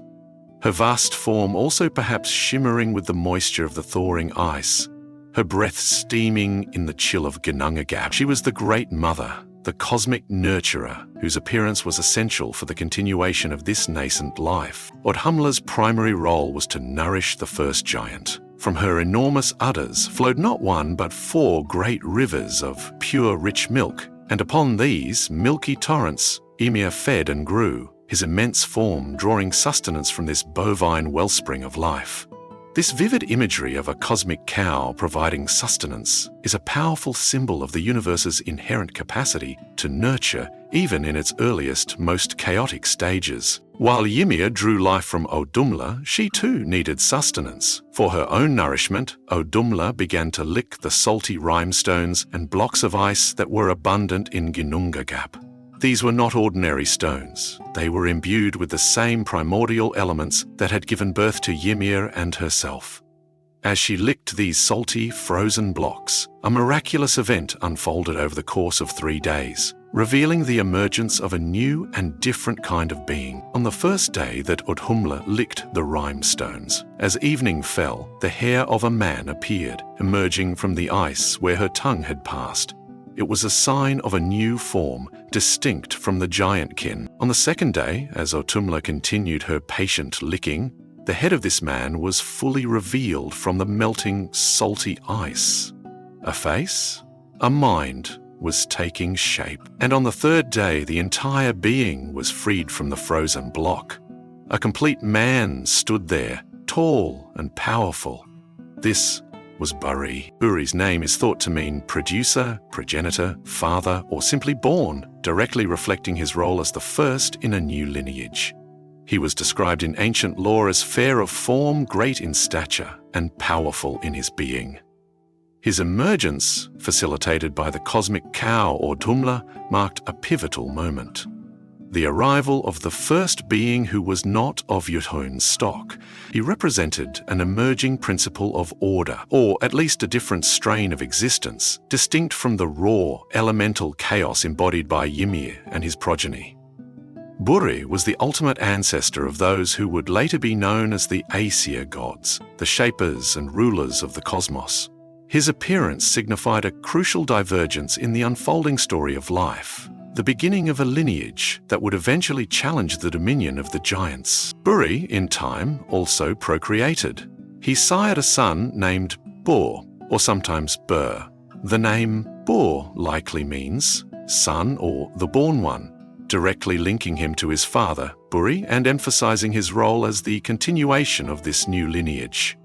A: her vast form also perhaps shimmering with the moisture of the thawing ice, her breath steaming in the chill of Ginnungagap. She was the Great Mother, the cosmic nurturer, whose appearance was essential for the continuation of this nascent life. Audhumla's primary role was to nourish the first giant. From her enormous udders flowed not one but 4 great rivers of pure rich milk, and upon these milky torrents Ymir fed and grew, his immense form drawing sustenance from this bovine wellspring of life. This vivid imagery of a cosmic cow providing sustenance is a powerful symbol of the universe's inherent capacity to nurture even in its earliest, most chaotic stages. While Ymir drew life from Audhumla, she too needed sustenance. For her own nourishment, Audhumla began to lick the salty rhinestones and blocks of ice that were abundant in Ginnungagap. These were not ordinary stones. They were imbued with the same primordial elements that had given birth to Ymir and herself. As she licked these salty, frozen blocks, a miraculous event unfolded over the course of 3 days, revealing the emergence of a new and different kind of being. On the first day that Audhumla licked the rhinestones, as evening fell, the hair of a man appeared, emerging from the ice where her tongue had passed. It was a sign of a new form, distinct from the giantkin. On the second day, as Audhumla continued her patient licking, the head of this man was fully revealed from the melting, salty ice. A face? A mind was taking shape. And on the third day, the entire being was freed from the frozen block. A complete man stood there, tall and powerful. This was Buri. Buri's name is thought to mean producer, progenitor, father, or simply born, directly reflecting his role as the first in a new lineage. He was described in ancient lore as fair of form, great in stature, and powerful in his being. His emergence, facilitated by the cosmic cow Audhumla, marked a pivotal moment. The arrival of the first being who was not of Jotun's stock. He represented an emerging principle of order, or at least a different strain of existence, distinct from the raw, elemental chaos embodied by Ymir and his progeny. Buri was the ultimate ancestor of those who would later be known as the Aesir gods, the shapers and rulers of the cosmos. His appearance signified a crucial divergence in the unfolding story of life, the beginning of a lineage that would eventually challenge the dominion of the giants. Buri, in time, also procreated. He sired a son named Bor, or sometimes Bur. The name Bor likely means son or the born one, directly linking him to his father, Buri, and emphasizing his role as the continuation of this new lineage.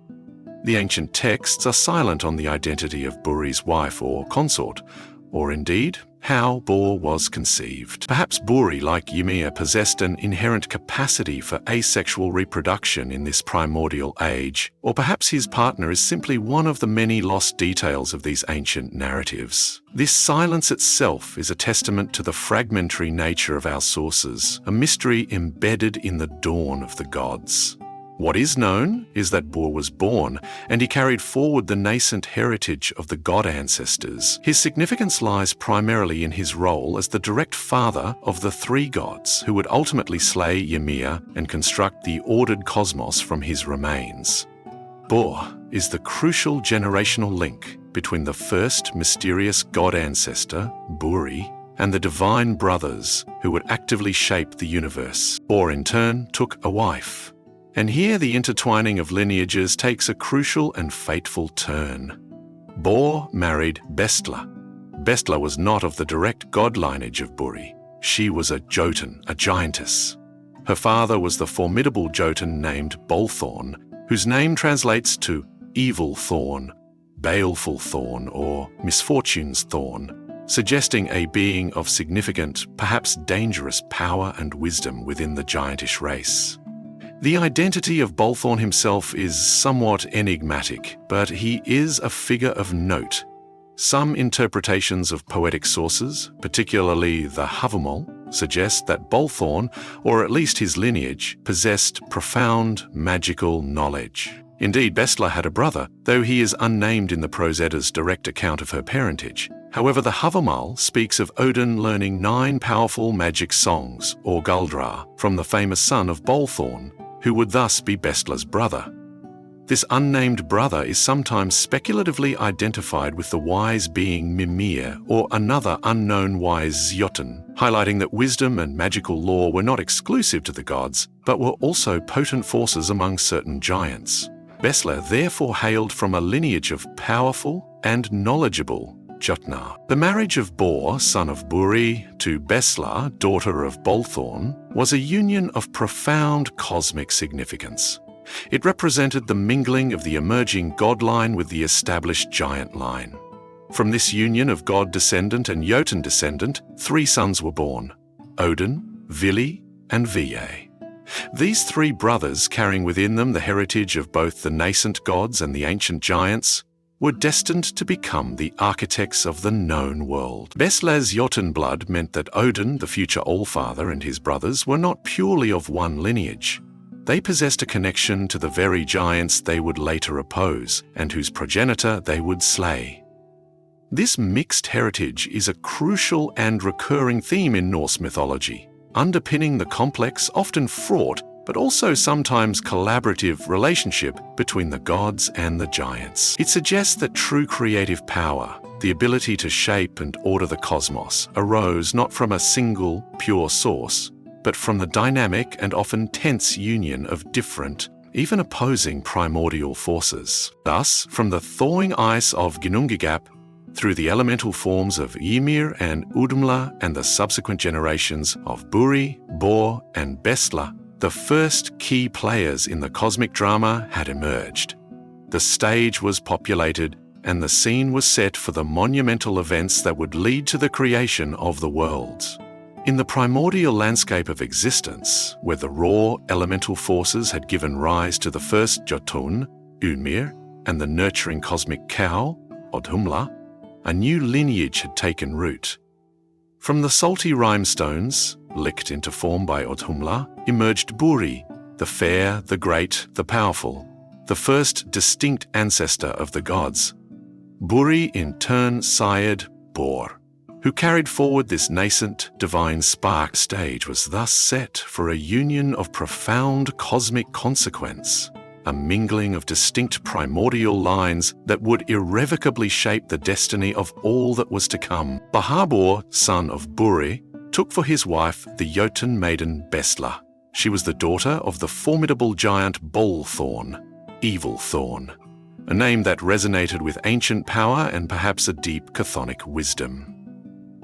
A: The ancient texts are silent on the identity of Buri's wife or consort, or indeed, how Bor was conceived. Perhaps Buri, like Ymir, possessed an inherent capacity for asexual reproduction in this primordial age, or perhaps his partner is simply one of the many lost details of these ancient narratives. This silence itself is a testament to the fragmentary nature of our sources, a mystery embedded in the dawn of the gods. What is known is that Bor was born, and he carried forward the nascent heritage of the god ancestors. His significance lies primarily in his role as the direct father of the 3 gods who would ultimately slay Ymir and construct the ordered cosmos from his remains. Bor is the crucial generational link between the first mysterious god ancestor, Buri, and the divine brothers who would actively shape the universe. Bor in turn took a wife. And here the intertwining of lineages takes a crucial and fateful turn. Bor married Bestla. Bestla was not of the direct god lineage of Buri. She was a Jotun, a giantess. Her father was the formidable Jotun named Bolthorn, whose name translates to evil thorn, baleful thorn, or misfortune's thorn, suggesting a being of significant, perhaps dangerous power and wisdom within the giantish race. The identity of Bolthorn himself is somewhat enigmatic, but he is a figure of note. Some interpretations of poetic sources, particularly the Havamal, suggest that Bolthorn, or at least his lineage, possessed profound magical knowledge. Indeed, Bestla had a brother, though he is unnamed in the Prose Edda's direct account of her parentage. However, the Havamal speaks of Odin learning 9 powerful magic songs, or Guldra, from the famous son of Bolthorn, who would thus be Bestla's brother. This unnamed brother is sometimes speculatively identified with the wise being Mimir or another unknown wise Jotun, highlighting that wisdom and magical lore were not exclusive to the gods, but were also potent forces among certain giants. Bestla therefore hailed from a lineage of powerful and knowledgeable Jotnar. The marriage of Bor, son of Buri, to Besla, daughter of Bolthorn, was a union of profound cosmic significance. It represented the mingling of the emerging god line with the established giant line. From this union of god descendant and Jotun descendant, 3 sons were born: Odin, Vili, and Va. These 3 brothers, carrying within them the heritage of both the nascent gods and the ancient giants, were destined to become the architects of the known world. Besla's Jotun blood meant that Odin, the future Allfather, and his brothers were not purely of one lineage. They possessed a connection to the very giants they would later oppose, and whose progenitor they would slay. This mixed heritage is a crucial and recurring theme in Norse mythology, underpinning the complex, often fraught, but also sometimes collaborative relationship between the gods and the giants. It suggests that true creative power, the ability to shape and order the cosmos, arose not from a single, pure source, but from the dynamic and often tense union of different, even opposing primordial forces. Thus, from the thawing ice of Ginnungagap, through the elemental forms of Ymir and Audhumla and the subsequent generations of Buri, Bor, and Bestla, the first key players in the cosmic drama had emerged. The stage was populated, and the scene was set for the monumental events that would lead to the creation of the worlds. In the primordial landscape of existence, where the raw elemental forces had given rise to the first Jotun, Ymir, and the nurturing cosmic cow, Audhumla, a new lineage had taken root. From the salty rhinestones, licked into form by Audhumla, emerged Buri, the fair, the great, the powerful, the first distinct ancestor of the gods. Buri in turn sired Bor, who carried forward this nascent divine spark. Stage was thus set for a union of profound cosmic consequence, a mingling of distinct primordial lines that would irrevocably shape the destiny of all that was to come. Bahabor, son of Buri, took for his wife the Jotun maiden Bestla. She was the daughter of the formidable giant Bolthorn, Evil Thorn, a name that resonated with ancient power and perhaps a deep chthonic wisdom.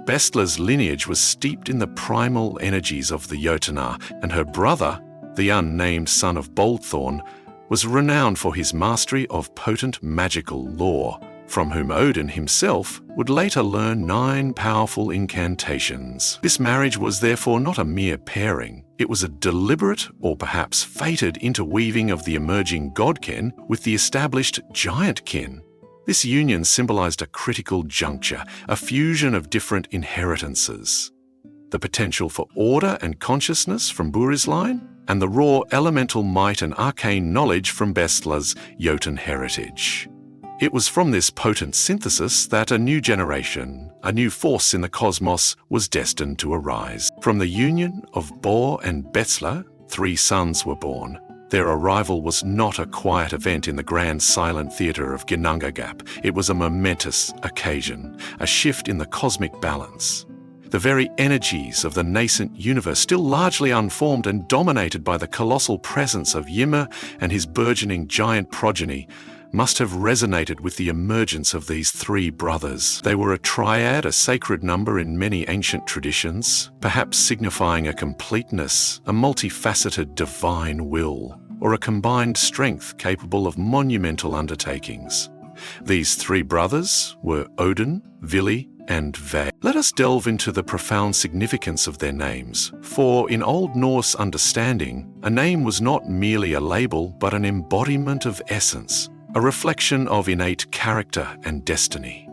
A: Bestla's lineage was steeped in the primal energies of the Jotunar, and her brother, the unnamed son of Bolthorn, was renowned for his mastery of potent magical lore, from whom Odin himself would later learn 9 powerful incantations. This marriage was therefore not a mere pairing. It was a deliberate, or perhaps fated, interweaving of the emerging godkin with the established giantkin. This union symbolized a critical juncture, a fusion of different inheritances. The potential for order and consciousness from Buri's line, and the raw elemental might and arcane knowledge from Bestla's Jotun heritage. It was from this potent synthesis that a new generation, a new force in the cosmos, was destined to arise. From the union of Bor and Bestla, 3 sons were born. Their arrival was not a quiet event in the grand silent theatre of Ginnungagap. It was a momentous occasion, a shift in the cosmic balance. The very energies of the nascent universe, still largely unformed and dominated by the colossal presence of Ymir and his burgeoning giant progeny, must have resonated with the emergence of these 3 brothers. They were a triad, a sacred number in many ancient traditions, perhaps signifying a completeness, a multifaceted divine will, or a combined strength capable of monumental undertakings. These 3 brothers were Odin, Vili, and Va. Let us delve into the profound significance of their names, for in Old Norse understanding, a name was not merely a label but an embodiment of essence, a reflection of innate character and destiny.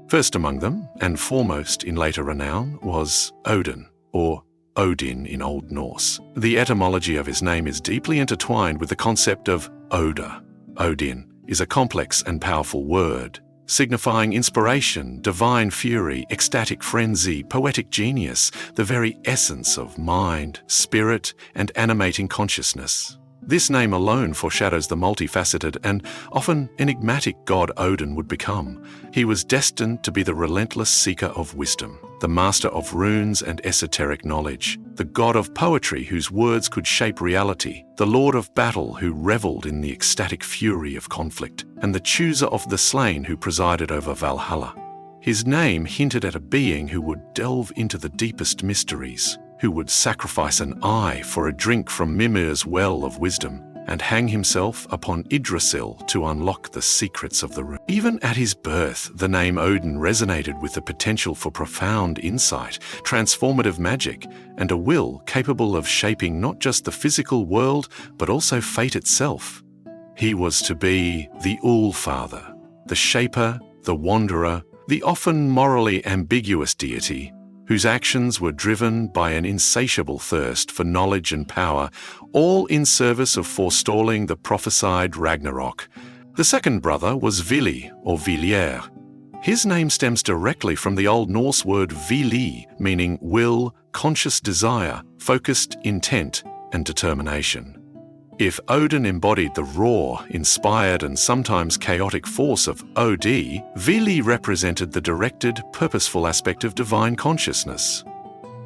A: First among them, and foremost in later renown, was Odin, or Odin in Old Norse. The etymology of his name is deeply intertwined with the concept of Oda. Odin is a complex and powerful word, signifying inspiration, divine fury, ecstatic frenzy, poetic genius, the very essence of mind, spirit, and animating consciousness. This name alone foreshadows the multifaceted and often enigmatic god Odin would become. He was destined to be the relentless seeker of wisdom, the master of runes and esoteric knowledge, the god of poetry whose words could shape reality, the lord of battle who reveled in the ecstatic fury of conflict, and the chooser of the slain who presided over Valhalla. His name hinted at a being who would delve into the deepest mysteries, who would sacrifice an eye for a drink from Mimir's well of wisdom, and hang himself upon Yggdrasil to unlock the secrets of the room. Even at his birth, the name Odin resonated with the potential for profound insight, transformative magic, and a will capable of shaping not just the physical world, but also fate itself. He was to be the All-Father, the shaper, the wanderer, the often morally ambiguous deity, whose actions were driven by an insatiable thirst for knowledge and power, all in service of forestalling the prophesied Ragnarok. The second brother was Vili, or Villier. His name stems directly from the Old Norse word Vili, meaning will, conscious desire, focused intent, and determination. If Odin embodied the raw, inspired, and sometimes chaotic force of Od, Vili represented the directed, purposeful aspect of divine consciousness.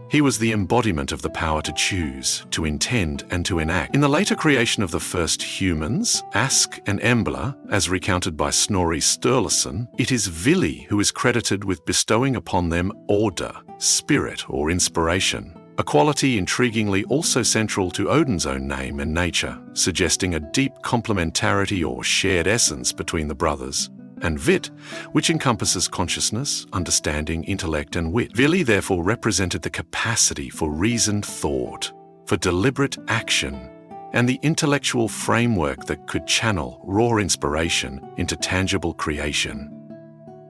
A: He was the embodiment of the power to choose, to intend, and to enact. In the later creation of the first humans, Ask and Embla, as recounted by Snorri Sturluson, it is Vili who is credited with bestowing upon them order, spirit, or inspiration. A quality intriguingly also central to Odin's own name and nature, suggesting a deep complementarity or shared essence between the brothers. And Vit, which encompasses consciousness, understanding, intellect, and wit. Vili therefore represented the capacity for reasoned thought, for deliberate action, and the intellectual framework that could channel raw inspiration into tangible creation.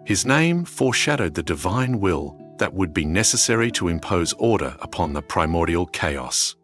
A: His name foreshadowed the divine will that would be necessary to impose order upon the primordial chaos,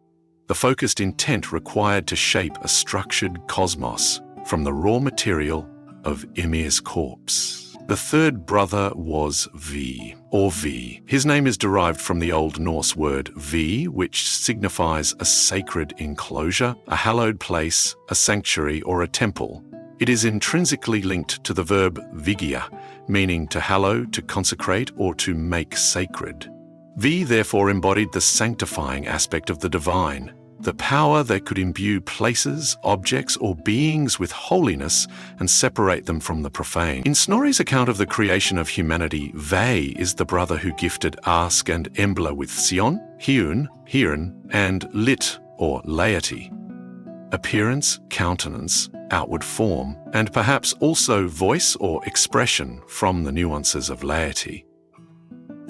A: the focused intent required to shape a structured cosmos from the raw material of Ymir's corpse. The third brother was V, or V. His name is derived from the Old Norse word V, which signifies a sacred enclosure, a hallowed place, a sanctuary, or a temple. It is intrinsically linked to the verb vigia, meaning to hallow, to consecrate, or to make sacred. V therefore embodied the sanctifying aspect of the divine, the power that could imbue places, objects, or beings with holiness and separate them from the profane. In Snorri's account of the creation of humanity, Ve is the brother who gifted Ask and Embla with Sion, Hiun, Hirn, and Lit, or laity. Appearance, countenance, outward form, and perhaps also voice or expression from the nuances of laity.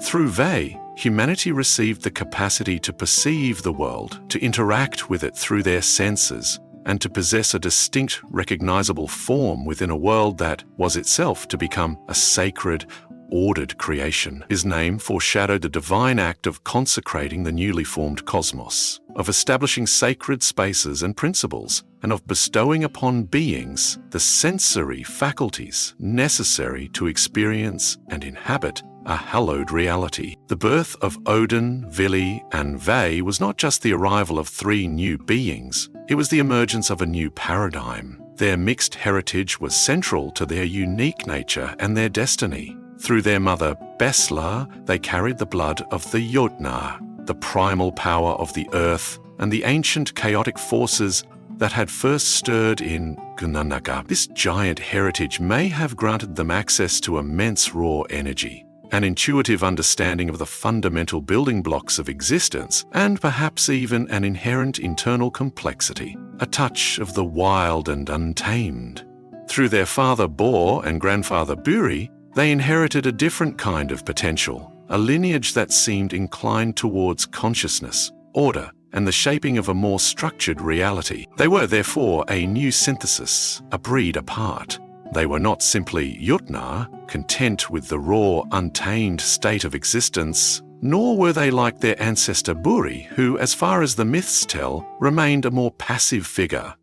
A: Through Ve, humanity received the capacity to perceive the world, to interact with it through their senses, and to possess a distinct, recognizable form within a world that was itself to become a sacred, ordered creation. His name foreshadowed the divine act of consecrating the newly formed cosmos, of establishing sacred spaces and principles, and of bestowing upon beings the sensory faculties necessary to experience and inhabit a hallowed reality. The birth of Odin, Vili, and Ve was not just the arrival of three new beings, it was the emergence of a new paradigm. Their mixed heritage was central to their unique nature and their destiny. Through their mother Besla, they carried the blood of the Jotnar, the primal power of the earth, and the ancient chaotic forces that had first stirred in Ginnungagap. This giant heritage may have granted them access to immense raw energy, an intuitive understanding of the fundamental building blocks of existence, and perhaps even an inherent internal complexity, a touch of the wild and untamed. Through their father Bor and grandfather Buri, they inherited a different kind of potential, a lineage that seemed inclined towards consciousness, order, and the shaping of a more structured reality. They were therefore a new synthesis, a breed apart. They were not simply Jotnar, content with the raw, untamed state of existence, nor were they like their ancestor Buri, who, as far as the myths tell, remained a more passive figure.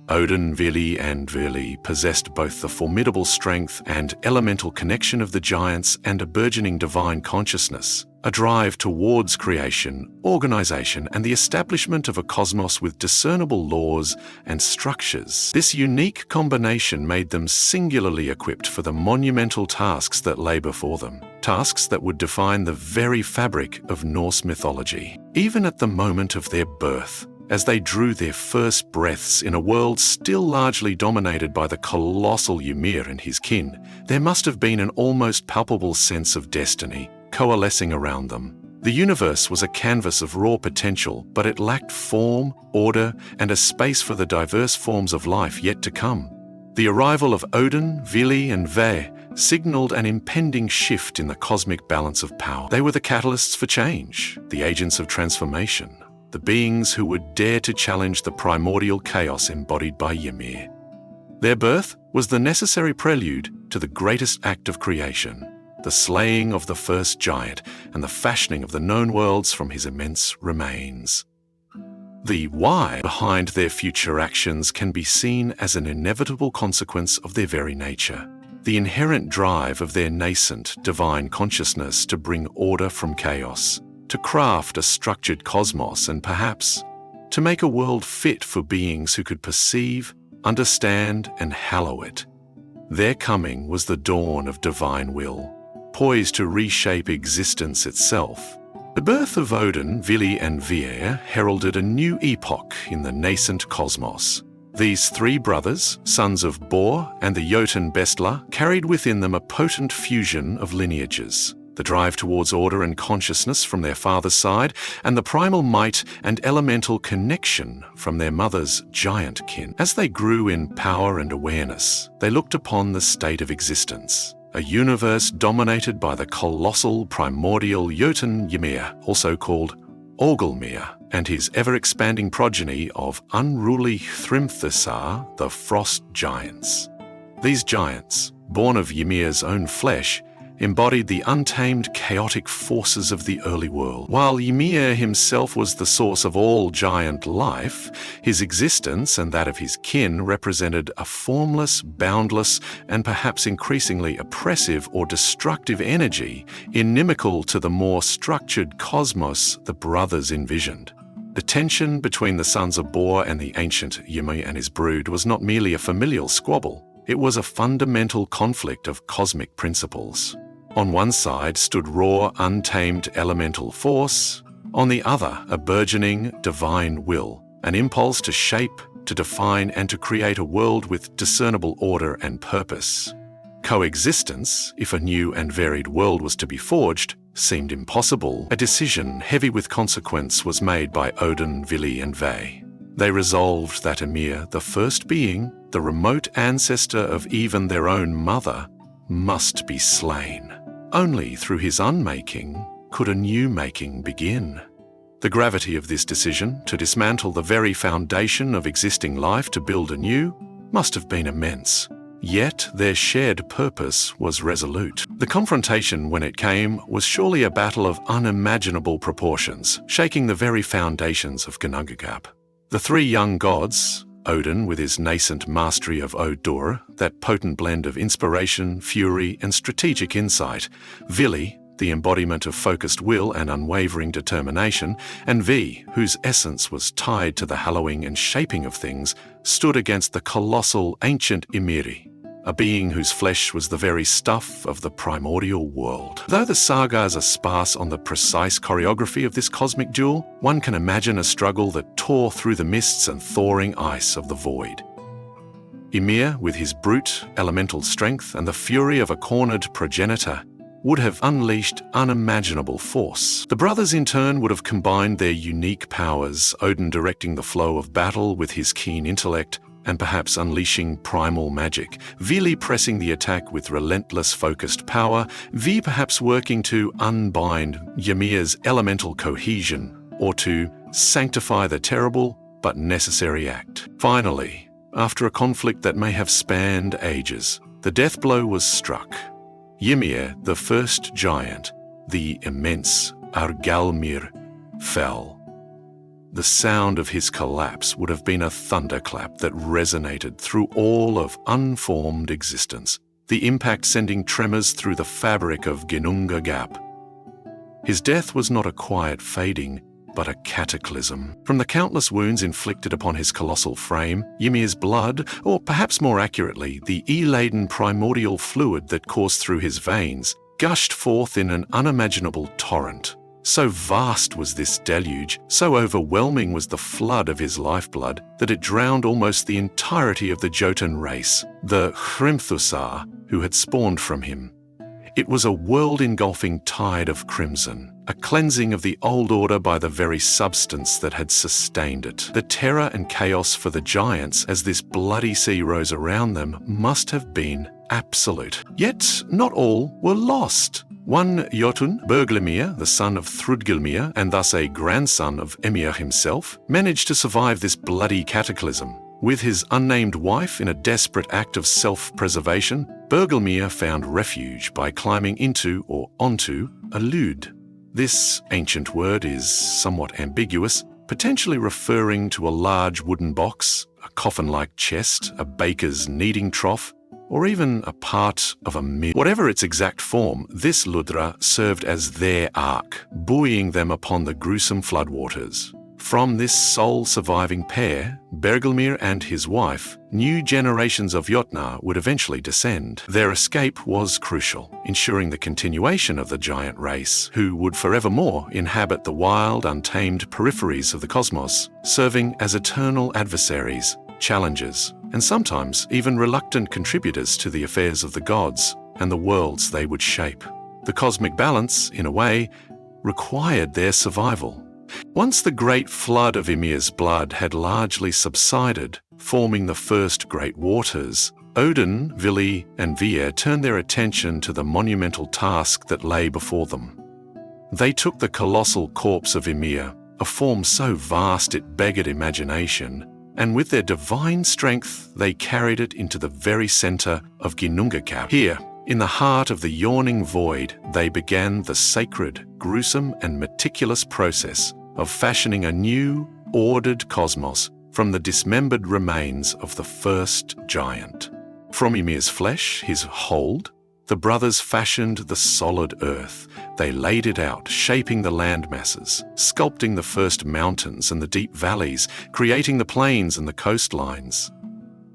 A: Odin, Vili, and Vili possessed both the formidable strength and elemental connection of the giants and a burgeoning divine consciousness, a drive towards creation, organization, and the establishment of a cosmos with discernible laws and structures. This unique combination made them singularly equipped for the monumental tasks that lay before them, tasks that would define the very fabric of Norse mythology. Even at the moment of their birth, As they drew their first breaths in a world still largely dominated by the colossal Ymir and his kin, there must have been an almost palpable sense of destiny coalescing around them. The universe was a canvas of raw potential, but it lacked form, order, and a space for the diverse forms of life yet to come. The arrival of Odin, Vili, and Ve signaled an impending shift in the cosmic balance of power. They were the catalysts for change, the agents of transformation, the beings who would dare to challenge the primordial chaos embodied by Ymir. Their birth was the necessary prelude to the greatest act of creation, the slaying of the first giant and the fashioning of the known worlds from his immense remains. The why behind their future actions can be seen as an inevitable consequence of their very nature, the inherent drive of their nascent divine consciousness to bring order from chaos, to craft a structured cosmos and perhaps to make a world fit for beings who could perceive, understand, and hallow it. Their coming was the dawn of divine will, poised to reshape existence itself. The birth of Odin, Vili, and Ve heralded a new epoch in the nascent cosmos. These three brothers, sons of Bor and the Jotun Bestla, carried within them a potent fusion of lineages, the drive towards order and consciousness from their father's side, and the primal might and elemental connection from their mother's giant kin. As they grew in power and awareness, they looked upon the state of existence, a universe dominated by the colossal primordial Jotun Ymir, also called Audhumla, and his ever-expanding progeny of unruly Hrimthursar, the frost giants. These giants, born of Ymir's own flesh, embodied the untamed chaotic forces of the early world. While Ymir himself was the source of all giant life, his existence and that of his kin represented a formless, boundless, and perhaps increasingly oppressive or destructive energy inimical to the more structured cosmos the brothers envisioned. The tension between the sons of Bor and the ancient Ymir and his brood was not merely a familial squabble, it was a fundamental conflict of cosmic principles. On one side stood raw, untamed elemental force, on the other a burgeoning divine will, an impulse to shape, to define, and to create a world with discernible order and purpose. Coexistence, if a new and varied world was to be forged, seemed impossible. A decision heavy with consequence was made by Odin, Vili, and Ve. They resolved that Ymir, the first being, the remote ancestor of even their own mother, must be slain. Only through his unmaking could a new making begin. The gravity of this decision, to dismantle the very foundation of existing life to build anew, must have been immense. Yet their shared purpose was resolute. The confrontation, when it came, was surely a battle of unimaginable proportions, shaking the very foundations of Ginnungagap. The three young gods, Odin with his nascent mastery of Odur, that potent blend of inspiration, fury, and strategic insight, Vili, the embodiment of focused will and unwavering determination, and Ve, whose essence was tied to the hallowing and shaping of things, stood against the colossal ancient Ymir, a being whose flesh was the very stuff of the primordial world. Though the sagas are sparse on the precise choreography of this cosmic duel, one can imagine a struggle that tore through the mists and thawing ice of the void. Ymir, with his brute, elemental strength and the fury of a cornered progenitor, would have unleashed unimaginable force. The brothers in turn would have combined their unique powers, Odin directing the flow of battle with his keen intellect, and perhaps unleashing primal magic, Vili pressing the attack with relentless focused power, Ve perhaps working to unbind Ymir's elemental cohesion, or to sanctify the terrible but necessary act. Finally, after a conflict that may have spanned ages, the death blow was struck. Ymir, the first giant, the immense Argalmir, fell. The sound of his collapse would have been a thunderclap that resonated through all of unformed existence, the impact sending tremors through the fabric of Ginnungagap. His death was not a quiet fading, but a cataclysm. From the countless wounds inflicted upon his colossal frame, Ymir's blood, or perhaps more accurately, the E-laden primordial fluid that coursed through his veins, gushed forth in an unimaginable torrent, So vast was this deluge, so overwhelming was the flood of his lifeblood, that it drowned almost the entirety of the Jotun race, the Hrimthusar, who had spawned from him. It was a world-engulfing tide of crimson, a cleansing of the old order by the very substance that had sustained it. The terror and chaos for the giants as this bloody sea rose around them must have been absolute. Yet not all were lost. One Jotun, Bergelmir, the son of Thrudgelmir, and thus a grandson of Ymir himself, managed to survive this bloody cataclysm. With his unnamed wife in a desperate act of self-preservation, Bergelmir found refuge by climbing into or onto a lud. This ancient word is somewhat ambiguous, potentially referring to a large wooden box, a coffin-like chest, a baker's kneading trough, or even a part of a mill. Whatever its exact form, this ludra served as their ark, buoying them upon the gruesome floodwaters. From this sole surviving pair, Bergelmir and his wife, new generations of Jotnar would eventually descend. Their escape was crucial, ensuring the continuation of the giant race, who would forevermore inhabit the wild, untamed peripheries of the cosmos, serving as eternal adversaries, challengers, and sometimes even reluctant contributors to the affairs of the gods and the worlds they would shape. The cosmic balance, in a way, required their survival. Once the great flood of Ymir's blood had largely subsided, forming the first great waters, Odin, Vili, and Vir turned their attention to the monumental task that lay before them. They took the colossal corpse of Ymir, a form so vast it beggared imagination, and with their divine strength they carried it into the very center of Ginnungagap. Here, in the heart of the yawning void, they began the sacred, gruesome, and meticulous process of fashioning a new, ordered cosmos from the dismembered remains of the first giant. From Ymir's flesh, his hold, the brothers fashioned the solid earth. They laid it out, shaping the land masses, sculpting the first mountains and the deep valleys, creating the plains and the coastlines.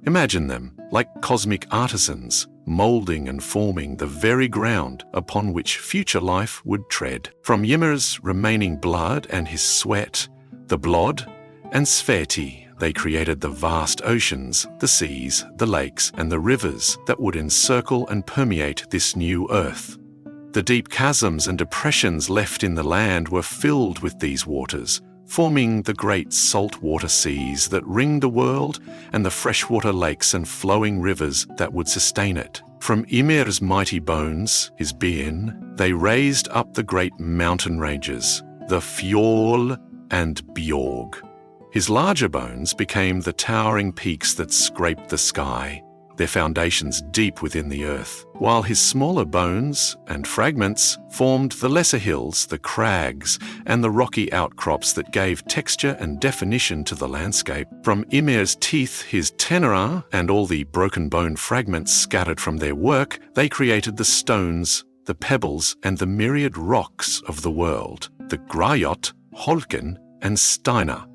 A: Imagine them like cosmic artisans, moulding and forming the very ground upon which future life would tread. From Ymir's remaining blood and his sweat, the Blod and Sverti, they created the vast oceans, the seas, the lakes, and the rivers that would encircle and permeate this new earth. The deep chasms and depressions left in the land were filled with these waters, forming the great saltwater seas that ringed the world and the freshwater lakes and flowing rivers that would sustain it. From Ymir's mighty bones, his being, they raised up the great mountain ranges, the Fjol and Bjorg. His larger bones became the towering peaks that scraped the sky, their foundations deep within the earth, while his smaller bones and fragments formed the lesser hills, the crags, and the rocky outcrops that gave texture and definition to the landscape. From Ymir's teeth, his tenera, and all the broken bone fragments scattered from their work, they created the stones, the pebbles, and the myriad rocks of the world, the Grajot, Holken, and Steiner.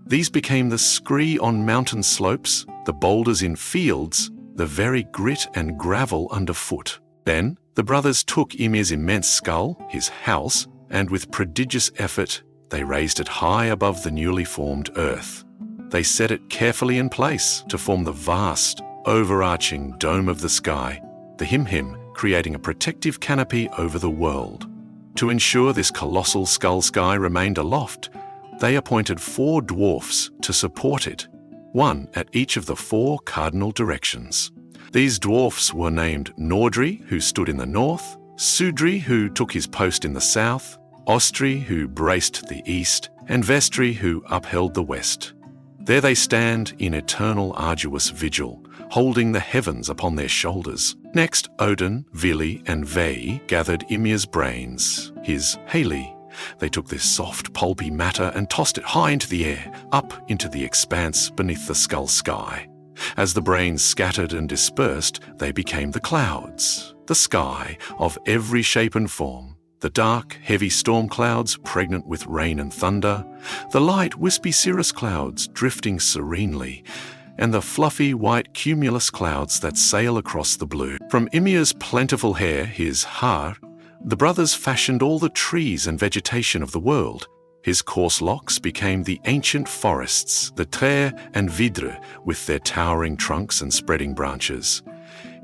A: These became the scree on mountain slopes, the boulders in fields, the very grit and gravel underfoot. Then, the brothers took Ymir's immense skull, his house, and with prodigious effort, they raised it high above the newly formed earth. They set it carefully in place to form the vast, overarching dome of the sky, the Him, creating a protective canopy over the world. To ensure this colossal skull sky remained aloft, they appointed 4 dwarfs to support it, one at each of the 4 cardinal directions. These dwarfs were named Nordri, who stood in the north, Sudri, who took his post in the south, Ostri, who braced the east, and Vestri, who upheld the west. There they stand in eternal arduous vigil, holding the heavens upon their shoulders. Next, Odin, Vili, and Vei gathered Ymir's brains, his Hali. They took this soft, pulpy matter and tossed it high into the air, up into the expanse beneath the skull sky. As the brains scattered and dispersed, they became the clouds, the sky of every shape and form, the dark, heavy storm clouds pregnant with rain and thunder, the light, wispy cirrus clouds drifting serenely, and the fluffy, white cumulus clouds that sail across the blue. From Ymir's plentiful hair, his har, the brothers fashioned all the trees and vegetation of the world. His coarse locks became the ancient forests, the Trä and Vidre, with their towering trunks and spreading branches.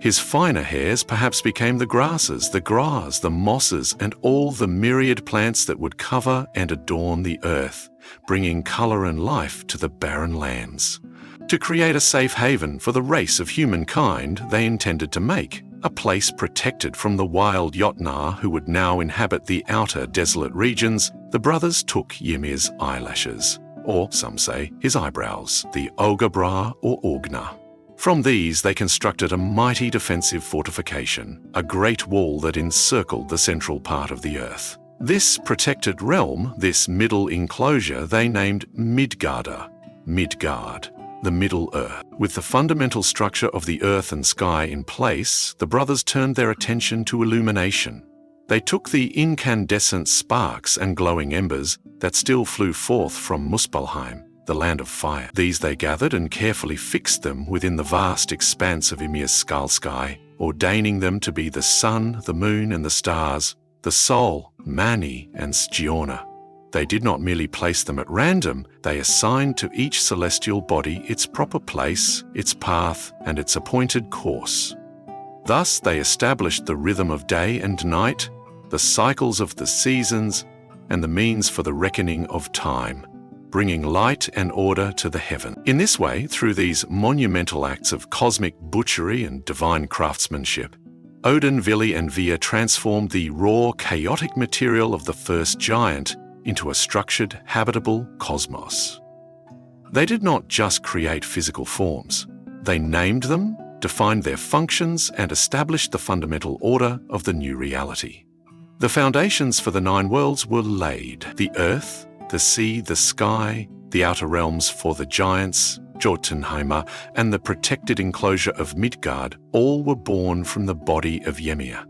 A: His finer hairs perhaps became the grasses, the grass, the mosses, and all the myriad plants that would cover and adorn the earth, bringing colour and life to the barren lands. To create a safe haven for the race of humankind they intended to make, a place protected from the wild Jotnar who would now inhabit the outer desolate regions, the brothers took Ymir's eyelashes, or some say his eyebrows, the Ogabra or Ogna. From these they constructed a mighty defensive fortification, a great wall that encircled the central part of the earth. This protected realm, this middle enclosure, they named Midgarda, Midgard, the Middle Earth. With the fundamental structure of the earth and sky in place, the brothers turned their attention to illumination. They took the incandescent sparks and glowing embers that still flew forth from Muspelheim, the land of fire. These they gathered and carefully fixed them within the vast expanse of Ymir's skull sky, ordaining them to be the sun, the moon, and the stars, the Sol, Mani, and Stjorna. They did not merely place them at random, they assigned to each celestial body its proper place, its path, and its appointed course. Thus they established the rhythm of day and night, the cycles of the seasons, and the means for the reckoning of time, bringing light and order to the heaven. In this way, through these monumental acts of cosmic butchery and divine craftsmanship, Odin, Vili, and Via transformed the raw, chaotic material of the first giant into a structured, habitable cosmos. They did not just create physical forms. They named them, defined their functions, and established the fundamental order of the new reality. The foundations for the 9 worlds were laid: the earth, the sea, the sky, the outer realms for the giants, Jotunheimr, and the protected enclosure of Midgard, all were born from the body of Ymir.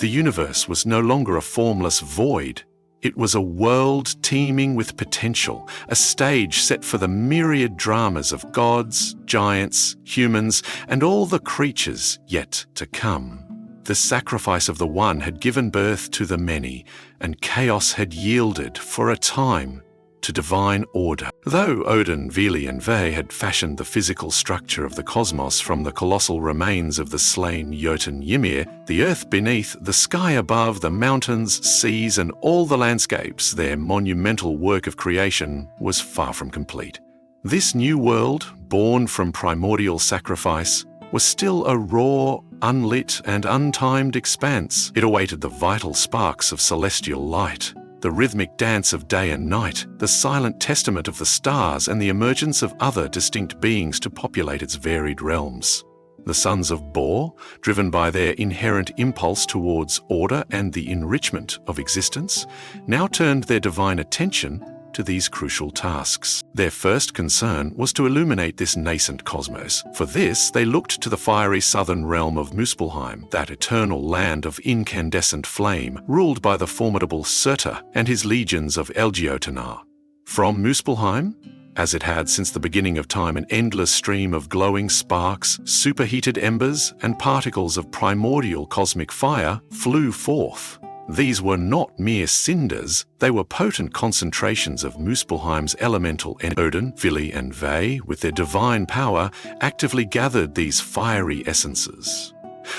A: The universe was no longer a formless void. It was a world teeming with potential, a stage set for the myriad dramas of gods, giants, humans, and all the creatures yet to come. The sacrifice of the one had given birth to the many, and chaos had yielded, for a time, to divine order. Though Odin, Vili, and Ve had fashioned the physical structure of the cosmos from the colossal remains of the slain Jotun Ymir, the earth beneath, the sky above, the mountains, seas, and all the landscapes, their monumental work of creation, was far from complete. This new world, born from primordial sacrifice, was still a raw, unlit, and untimed expanse. It awaited the vital sparks of celestial light, the rhythmic dance of day and night, the silent testament of the stars, and the emergence of other distinct beings to populate its varied realms. The sons of Bor, driven by their inherent impulse towards order and the enrichment of existence, now turned their divine attention to these crucial tasks. Their first concern was to illuminate this nascent cosmos. For this, they looked to the fiery southern realm of Muspelheim, that eternal land of incandescent flame, ruled by the formidable Surtur and his legions of Elgiotanar. From Muspelheim, as it had since the beginning of time, an endless stream of glowing sparks, superheated embers, and particles of primordial cosmic fire flew forth. These were not mere cinders, they were potent concentrations of Muspelheim's elemental energy. Odin, Vili, and Ve, with their divine power, actively gathered these fiery essences.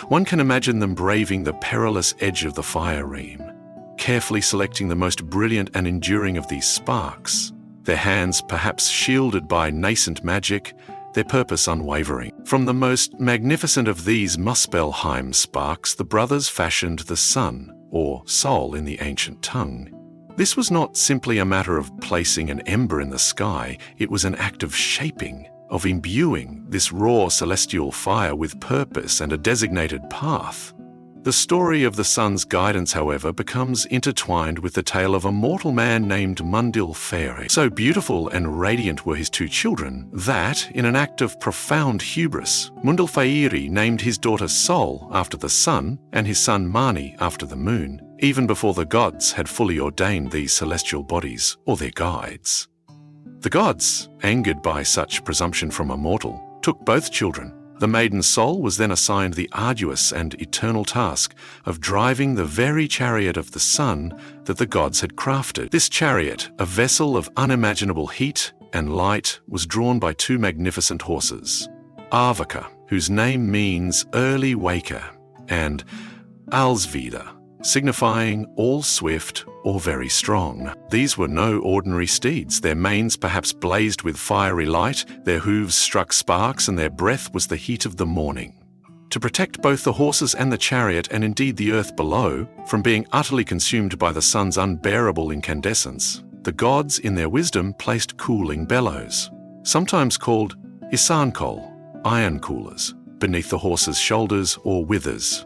A: One can imagine them braving the perilous edge of the fire ream, carefully selecting the most brilliant and enduring of these sparks, their hands perhaps shielded by nascent magic, their purpose unwavering. From the most magnificent of these Muspelheim sparks, the brothers fashioned the sun, or Sol in the ancient tongue. This was not simply a matter of placing an ember in the sky, it was an act of shaping, of imbuing this raw celestial fire with purpose and a designated path. The story of the sun's guidance, however, becomes intertwined with the tale of a mortal man named Mundilfari. So beautiful and radiant were his 2 children that, in an act of profound hubris, Mundilfari named his daughter Sol after the sun and his son Mani after the moon, even before the gods had fully ordained these celestial bodies or their guides. The gods, angered by such presumption from a mortal, took both children, The maiden Sol was then assigned the arduous and eternal task of driving the very chariot of the sun that the gods had crafted. This chariot, a vessel of unimaginable heat and light, was drawn by two magnificent horses, Avaka, whose name means early waker, and Alsvida, signifying all swift or very strong. These were no ordinary steeds. Their manes perhaps blazed with fiery light, their hooves struck sparks, and their breath was the heat of the morning. To protect both the horses and the chariot, and indeed the earth below, from being utterly consumed by the sun's unbearable incandescence, the gods, in their wisdom, placed cooling bellows, sometimes called isankol, iron coolers, beneath the horses' shoulders or withers.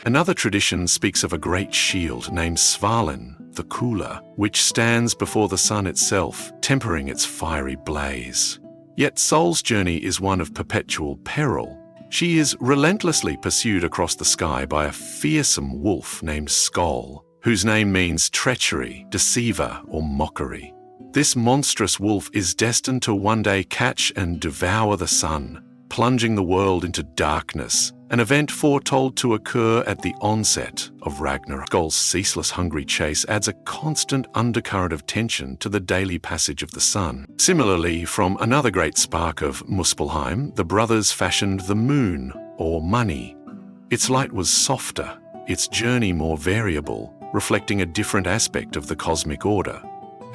A: Another tradition speaks of a great shield named Svalin, the cooler, which stands before the sun itself, tempering its fiery blaze. Yet Sol's journey is one of perpetual peril. She is relentlessly pursued across the sky by a fearsome wolf named Skoll, whose name means treachery, deceiver, or mockery. This monstrous wolf is destined to one day catch and devour the sun, plunging the world into darkness, an event foretold to occur at the onset of Ragnarok. Skoll's ceaseless hungry chase adds a constant undercurrent of tension to the daily passage of the sun. Similarly, from another great spark of Muspelheim, the brothers fashioned the moon, or money. Its light was softer, its journey more variable, reflecting a different aspect of the cosmic order.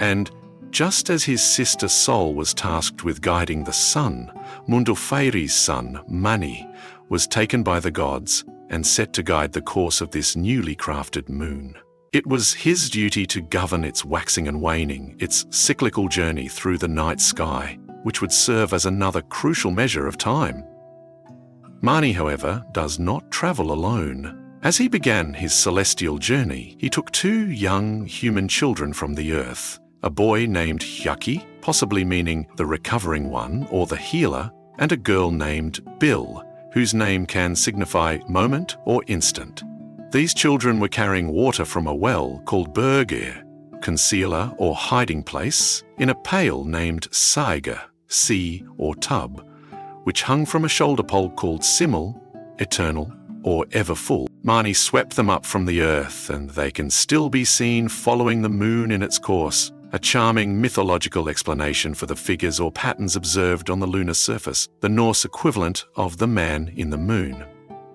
A: And just as his sister Sol was tasked with guiding the sun, Mundulfeiri's son, Mani, was taken by the gods and set to guide the course of this newly crafted moon. It was his duty to govern its waxing and waning, its cyclical journey through the night sky, which would serve as another crucial measure of time. Mani, however, does not travel alone. As he began his celestial journey, he took two young human children from the earth, a boy named Hyaki, possibly meaning the recovering one or the healer, and a girl named Bil, whose name can signify moment or instant. These children were carrying water from a well called Bergir, concealer or hiding place, in a pail named Saiga, sea or tub, which hung from a shoulder pole called Simmel, eternal or ever full. Mani swept them up from the earth, and they can still be seen following the moon in its course, a charming mythological explanation for the figures or patterns observed on the lunar surface, the Norse equivalent of the man in the moon.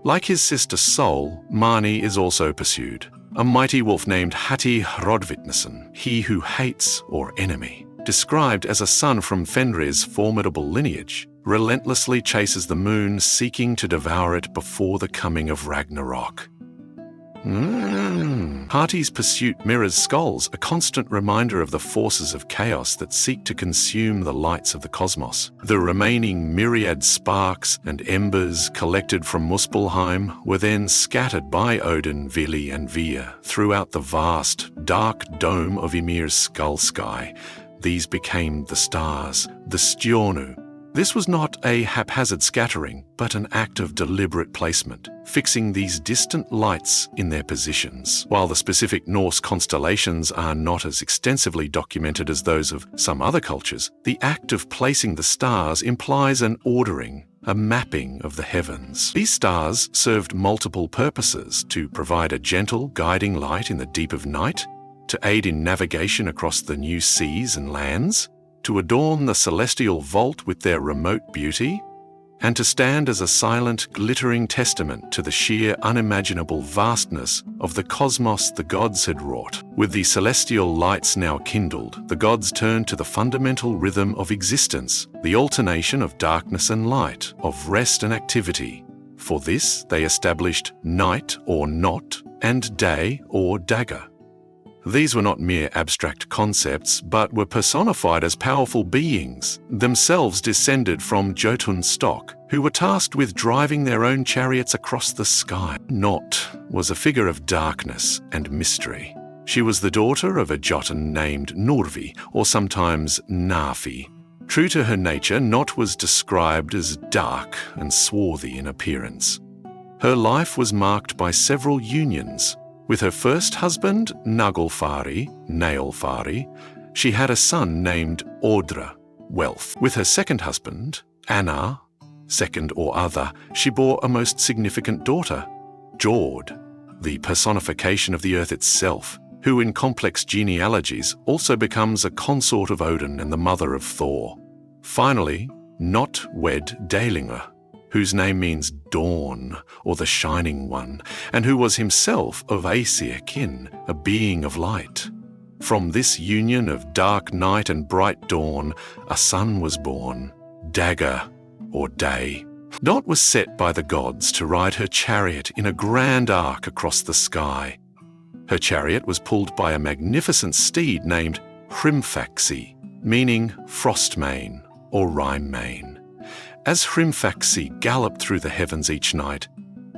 A: Like his sister Sol, Mani is also pursued. A mighty wolf named Hati Hrodvitnesen, he who hates or enemy, described as a son from Fenrir's formidable lineage, relentlessly chases the moon, seeking to devour it before the coming of Ragnarok. Hati's pursuit mirrors Skoll's, a constant reminder of the forces of chaos that seek to consume the lights of the cosmos. The remaining myriad sparks and embers collected from Muspelheim were then scattered by Odin, Vili, and Vir throughout the vast, dark dome of Ymir's skull sky. These became the stars, the Stjörnu. This was not a haphazard scattering, but an act of deliberate placement, fixing these distant lights in their positions. While the specific Norse constellations are not as extensively documented as those of some other cultures, the act of placing the stars implies an ordering, a mapping of the heavens. These stars served multiple purposes: to provide a gentle, guiding light in the deep of night, to aid in navigation across the new seas and lands, to adorn the celestial vault with their remote beauty, and to stand as a silent, glittering testament to the sheer, unimaginable vastness of the cosmos the gods had wrought. With the celestial lights now kindled, the gods turned to the fundamental rhythm of existence, the alternation of darkness and light, of rest and activity. For this, they established night or not, and day or dagger. These were not mere abstract concepts, but were personified as powerful beings, themselves descended from Jotun stock, who were tasked with driving their own chariots across the sky. Not was a figure of darkness and mystery. She was the daughter of a Jotun named Norvi, or sometimes Nafi. True to her nature, Not was described as dark and swarthy in appearance. Her life was marked by several unions. With her first husband, Naglfari, Nailfari, she had a son named Ordra, Wealth. With her second husband, Anna, second or other, she bore a most significant daughter, Jord, the personification of the earth itself, who in complex genealogies also becomes a consort of Odin and the mother of Thor. Finally, Not wed Dalinger, whose name means dawn or the shining one, and who was himself of Aesir kin, a being of light. From this union of dark night and bright dawn, a son was born, Dagger or Day. Not was set by the gods to ride her chariot in a grand arc across the sky. Her chariot was pulled by a magnificent steed named Hrimfaxi, meaning frostmane or rime-mane. As Hrimfaxi galloped through the heavens each night,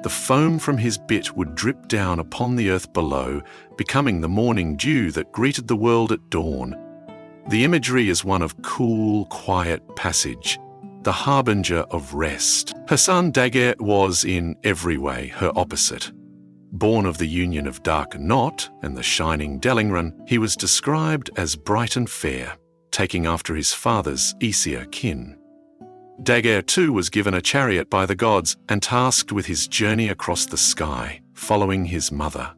A: the foam from his bit would drip down upon the earth below, becoming the morning dew that greeted the world at dawn. The imagery is one of cool, quiet passage, the harbinger of rest. Her son Dagger was in every way her opposite. Born of the union of dark Not and the shining Delingren, he was described as bright and fair, taking after his father's Aesir kin. Dagger too was given a chariot by the gods and tasked with his journey across the sky, following his mother.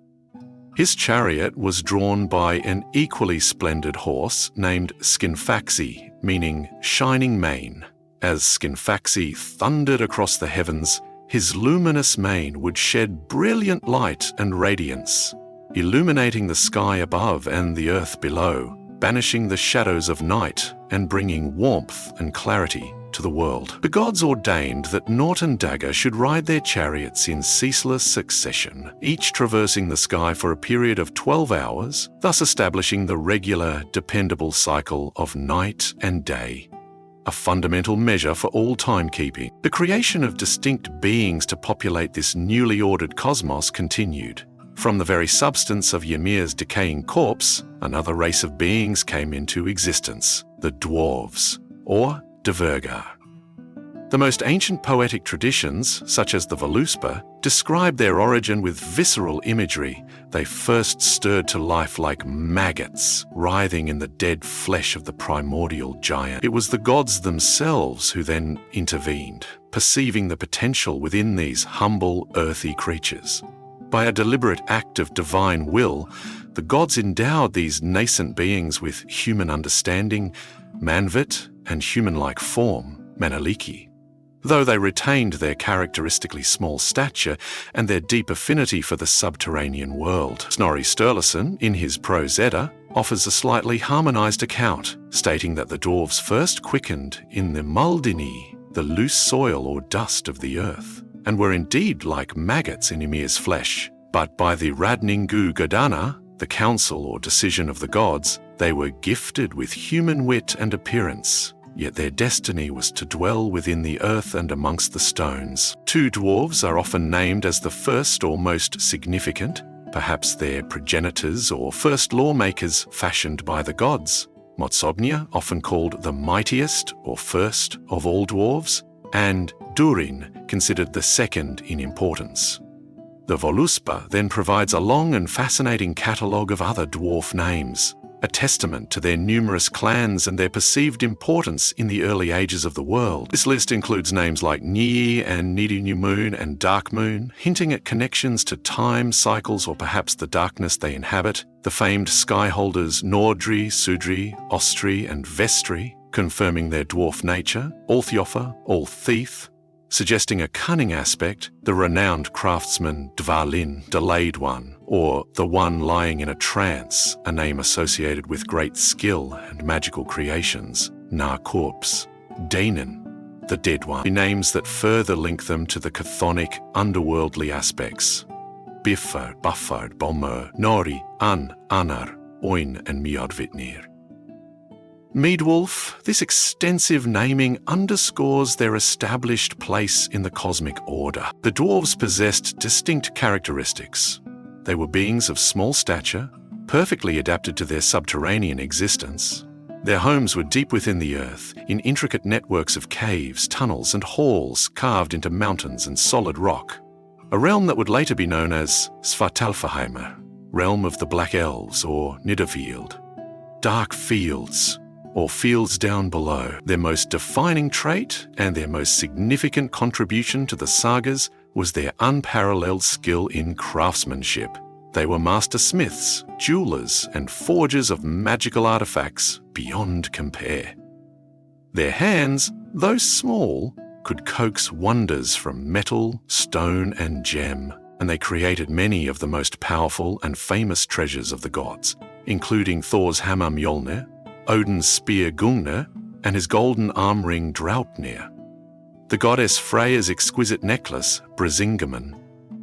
A: His chariot was drawn by an equally splendid horse named Skinfaxi, meaning shining mane. As Skinfaxi thundered across the heavens, his luminous mane would shed brilliant light and radiance, illuminating the sky above and the earth below, banishing the shadows of night and bringing warmth and clarity to the world. The gods ordained that Not and Dagger should ride their chariots in ceaseless succession, each traversing the sky for a period of 12 hours, thus establishing the regular, dependable cycle of night and day, a fundamental measure for all timekeeping. The creation of distinct beings to populate this newly ordered cosmos continued. From the very substance of Ymir's decaying corpse, another race of beings came into existence, the dwarves, or Dvergar. The most ancient poetic traditions, such as the Voluspa, describe their origin with visceral imagery. They first stirred to life like maggots, writhing in the dead flesh of the primordial giant. It was the gods themselves who then intervened, perceiving the potential within these humble, earthy creatures. By a deliberate act of divine will, the gods endowed these nascent beings with human understanding, manvit, and human-like form, Manaliki. Though they retained their characteristically small stature and their deep affinity for the subterranean world. Snorri Sturluson, in his Prose Edda, offers a slightly harmonized account, stating that the dwarves first quickened in the Muldini, the loose soil or dust of the earth, and were indeed like maggots in Ymir's flesh. But by the Radningu Godana, the counsel or decision of the gods, they were gifted with human wit and appearance, yet their destiny was to dwell within the earth and amongst the stones. Two dwarves are often named as the first or most significant, perhaps their progenitors or first lawmakers fashioned by the gods. Motsobnia, often called the mightiest or first of all dwarves, and Durin, considered the second in importance. The Voluspa then provides a long and fascinating catalogue of other dwarf names, a testament to their numerous clans and their perceived importance in the early ages of the world. This list includes names like Nii and Nidu Moon and Dark Moon, hinting at connections to time, cycles, or perhaps the darkness they inhabit. The famed skyholders Nordri, Sudri, Ostri, and Vestri, confirming their dwarf nature. Althiofa, Althief, suggesting a cunning aspect. The renowned craftsman Dvalin, Delayed One, or the one lying in a trance, a name associated with great skill and magical creations. Narkorps, Danon, the Dead One, names that further link them to the chthonic, underworldly aspects. Biffard, Buffard, Bommer, Nori, Anar, Oin, and Miodvitnir. Meadwolf, this extensive naming underscores their established place in the cosmic order. The dwarves possessed distinct characteristics. They were beings of small stature, perfectly adapted to their subterranean existence. Their homes were deep within the earth, in intricate networks of caves, tunnels, and halls carved into mountains and solid rock. A realm that would later be known as Svartalfaheimer, realm of the Black Elves or Nidafield. Dark fields, or fields down below. Their most defining trait and their most significant contribution to the sagas was their unparalleled skill in craftsmanship. They were master smiths, jewelers, and forgers of magical artifacts beyond compare. Their hands, though small, could coax wonders from metal, stone, and gem, and they created many of the most powerful and famous treasures of the gods, including Thor's hammer Mjolnir, Odin's spear Gungnir, and his golden arm ring Draupnir, the goddess Freya's exquisite necklace Brisingamen,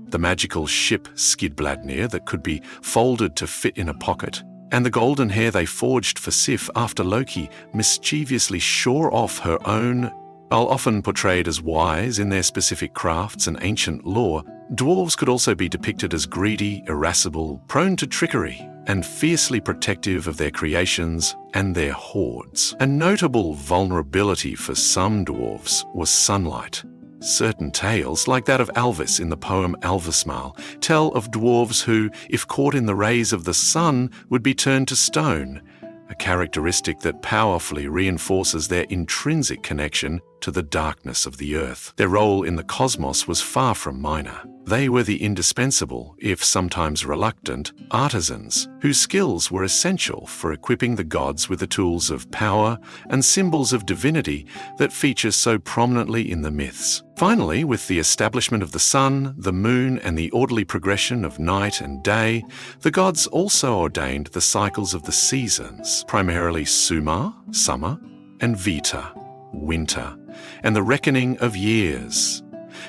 A: the magical ship Skidbladnir that could be folded to fit in a pocket, and the golden hair they forged for Sif after Loki mischievously shore off her own. While often portrayed as wise in their specific crafts and ancient lore, dwarves could also be depicted as greedy, irascible, prone to trickery, and fiercely protective of their creations and their hoards. A notable vulnerability for some dwarves was sunlight. Certain tales, like that of Alvis in the poem Alvismal, tell of dwarves who, if caught in the rays of the sun, would be turned to stone, a characteristic that powerfully reinforces their intrinsic connection to the darkness of the earth. Their role in the cosmos was far from minor. They were the indispensable, if sometimes reluctant, artisans whose skills were essential for equipping the gods with the tools of power and symbols of divinity that feature so prominently in the myths. Finally, with the establishment of the sun, the moon, and the orderly progression of night and day, the gods also ordained the cycles of the seasons, primarily Sumar, summer, and Vita, winter, and the reckoning of years.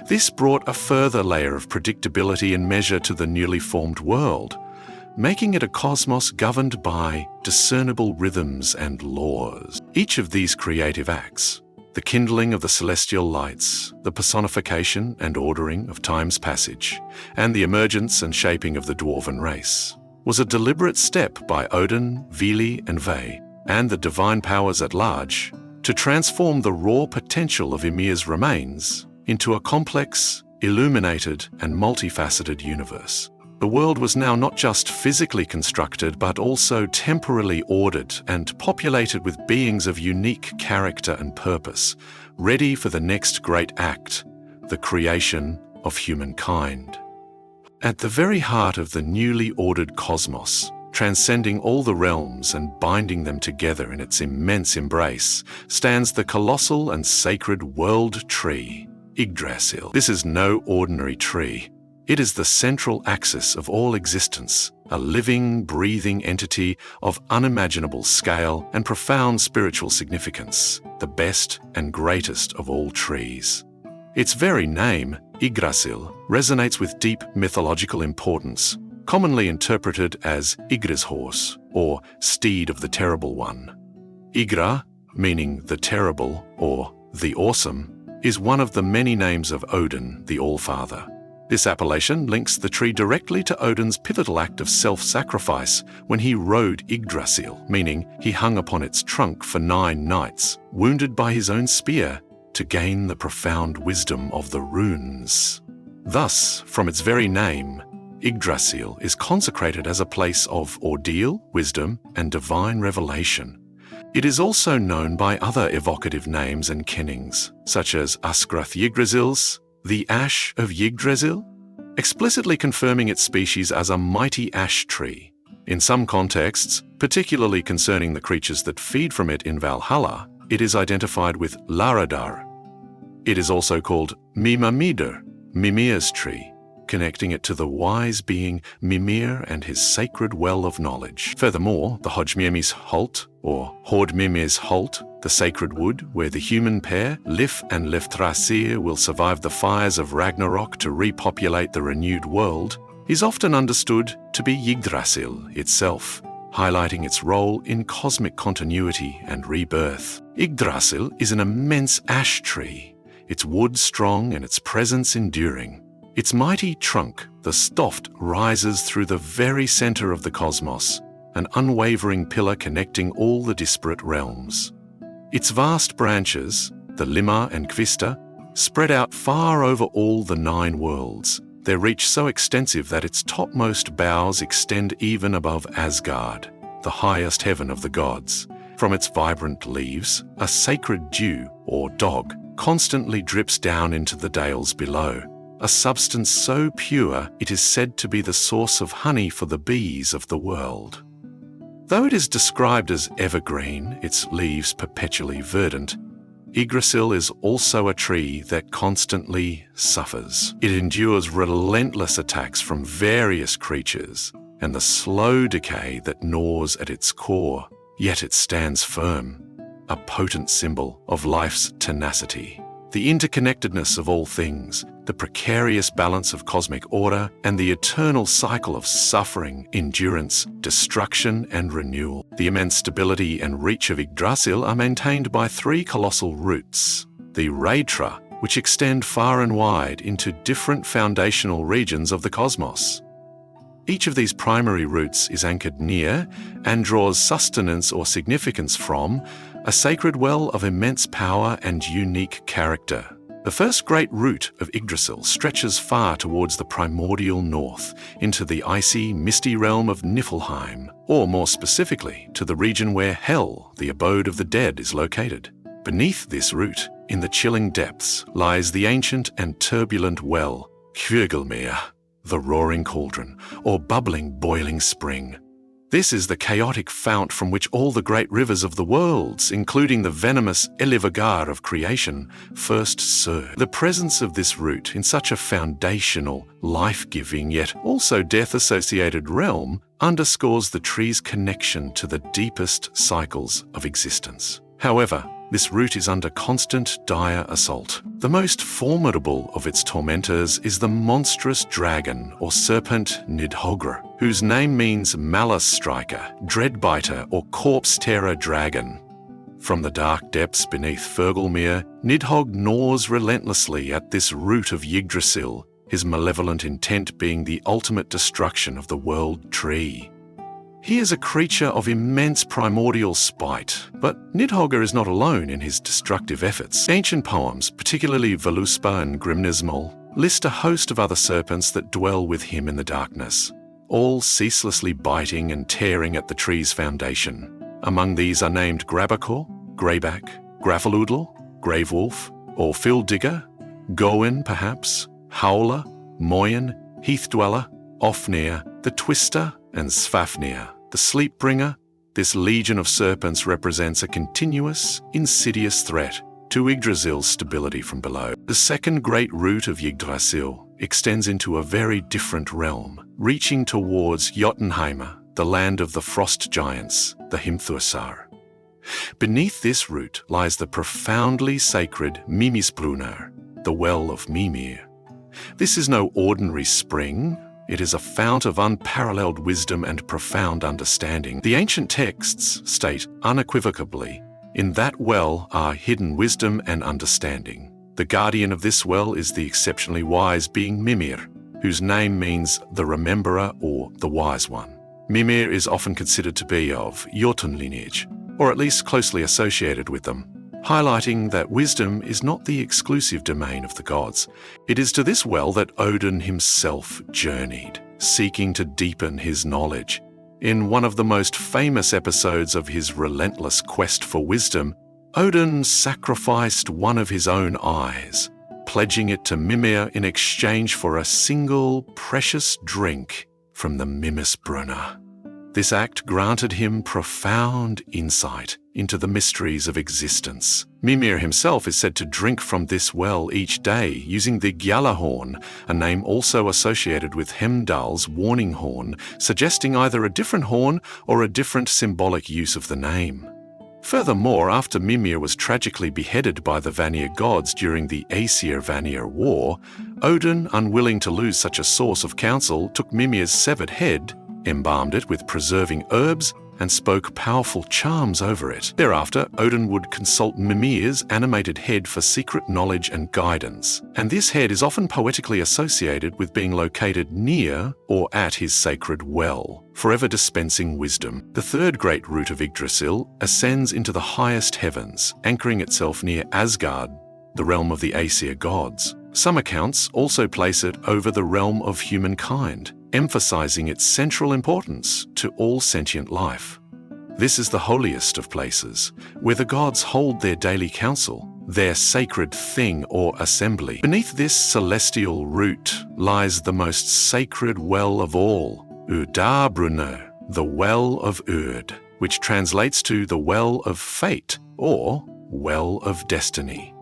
A: This brought a further layer of predictability and measure to the newly formed world, making it a cosmos governed by discernible rhythms and laws. Each of these creative acts, the kindling of the celestial lights, the personification and ordering of time's passage, and the emergence and shaping of the dwarven race, was a deliberate step by Odin, Vili, and Ve, and the divine powers at large, to transform the raw potential of Ymir's remains into a complex, illuminated, and multifaceted universe. The world was now not just physically constructed, but also temporally ordered and populated with beings of unique character and purpose, ready for the next great act, the creation of humankind. At the very heart of the newly ordered cosmos, transcending all the realms and binding them together in its immense embrace, stands the colossal and sacred world tree, Yggdrasil. This is no ordinary tree. It is the central axis of all existence, a living, breathing entity of unimaginable scale and profound spiritual significance, the best and greatest of all trees. Its very name, Yggdrasil, resonates with deep mythological importance, commonly interpreted as Yggdra's horse, or steed of the terrible one. Yggdra, meaning the terrible or the awesome, is one of the many names of Odin, the All-Father. This appellation links the tree directly to Odin's pivotal act of self-sacrifice when he rode Yggdrasil, meaning he hung upon its trunk for 9 nights, wounded by his own spear, to gain the profound wisdom of the runes. Thus, from its very name, Yggdrasil is consecrated as a place of ordeal, wisdom, and divine revelation. It is also known by other evocative names and kennings, such as Asgrath Yggdrasils, the ash of Yggdrasil, explicitly confirming its species as a mighty ash tree. In some contexts, particularly concerning the creatures that feed from it in Valhalla, it is identified with Laradar. It is also called Mimamidr, Mimir's tree, connecting it to the wise being Mimir and his sacred well of knowledge. Furthermore, the Hodgmir's Holt, or Hordmir's Holt, the sacred wood where the human pair, Lif and Leftrasir, will survive the fires of Ragnarok to repopulate the renewed world, is often understood to be Yggdrasil itself, highlighting its role in cosmic continuity and rebirth. Yggdrasil is an immense ash tree, its wood strong and its presence enduring. Its mighty trunk, the Stoft, rises through the very center of the cosmos, an unwavering pillar connecting all the disparate realms. Its vast branches, the Limma and Kvista, spread out far over all the 9 worlds, their reach so extensive that its topmost boughs extend even above Asgard, the highest heaven of the gods, From its vibrant leaves, a sacred dew, or dog, constantly drips down into the dales below, a substance so pure it is said to be the source of honey for the bees of the world. Though it is described as evergreen, its leaves perpetually verdant, Yggdrasil is also a tree that constantly suffers. It endures relentless attacks from various creatures and the slow decay that gnaws at its core, yet it stands firm, a potent symbol of life's tenacity. The interconnectedness of all things, the precarious balance of cosmic order, and the eternal cycle of suffering, endurance, destruction, and renewal. The immense stability and reach of Yggdrasil are maintained by three colossal roots: the Raedra, which extend far and wide into different foundational regions of the cosmos. Each of these primary roots is anchored near and draws sustenance or significance from a sacred well of immense power and unique character. The first great root of Yggdrasil stretches far towards the primordial north, into the icy, misty realm of Niflheim, or more specifically, to the region where Hel, the abode of the dead, is located. Beneath this root, in the chilling depths, lies the ancient and turbulent well, Hvergelmir, the roaring cauldron, or bubbling, boiling spring. This is the chaotic fount from which all the great rivers of the worlds, including the venomous Elivagar of creation, first surge. The presence of this root in such a foundational, life-giving, yet also death-associated realm underscores the tree's connection to the deepest cycles of existence. However, this root is under constant, dire assault. The most formidable of its tormentors is the monstrous dragon or serpent Nidhogr, whose name means malice striker, dreadbiter, or corpse-terror dragon. From the dark depths beneath Hvergelmir, Nidhogg gnaws relentlessly at this root of Yggdrasil, his malevolent intent being the ultimate destruction of the world tree. He is a creature of immense primordial spite, but Nidhogr is not alone in his destructive efforts. Ancient poems, particularly Völuspá and Grimnismal, list a host of other serpents that dwell with him in the darkness, all ceaselessly biting and tearing at the tree's foundation. Among these are named Grabakor, Greyback, Graffeloodle, Gravewolf, or Filldigger, Goin perhaps, Howler, Moyen, Heathdweller, Ofnir, the Twister, and Svafnir, the Sleepbringer. This legion of serpents represents a continuous, insidious threat to Yggdrasil's stability from below. The second great root of Yggdrasil extends into a very different realm, reaching towards Jotunheimr, the land of the frost giants, the Hrimthursar. Beneath this root lies the profoundly sacred Mimisbrunnar, the well of Mimir. This is no ordinary spring. It is a fount of unparalleled wisdom and profound understanding. The ancient texts state unequivocally, in that well are hidden wisdom and understanding. The guardian of this well is the exceptionally wise being Mimir, whose name means the rememberer or the wise one. Mimir is often considered to be of Jotun lineage, or at least closely associated with them, highlighting that wisdom is not the exclusive domain of the gods. It is to this well that Odin himself journeyed, seeking to deepen his knowledge. In one of the most famous episodes of his relentless quest for wisdom, Odin sacrificed one of his own eyes, pledging it to Mimir in exchange for a single precious drink from the Mimisbrunnar. This act granted him profound insight into the mysteries of existence. Mimir himself is said to drink from this well each day using the Gjallahorn, a name also associated with Heimdall's warning horn, suggesting either a different horn or a different symbolic use of the name. Furthermore, after Mimir was tragically beheaded by the Vanir gods during the Aesir-Vanir War, Odin, unwilling to lose such a source of counsel, took Mimir's severed head, embalmed it with preserving herbs, and spoke powerful charms over it. Thereafter, Odin would consult Mimir's animated head for secret knowledge and guidance, and this head is often poetically associated with being located near or at his sacred well, forever dispensing wisdom. The third great root of Yggdrasil ascends into the highest heavens, anchoring itself near Asgard, the realm of the Aesir gods. Some accounts also place it over the realm of humankind, emphasizing its central importance to all sentient life. This is the holiest of places, where the gods hold their daily council, their sacred thing or assembly. Beneath this celestial root lies the most sacred well of all, Urdabrunner, the Well of Urd, which translates to the Well of Fate or Well of Destiny.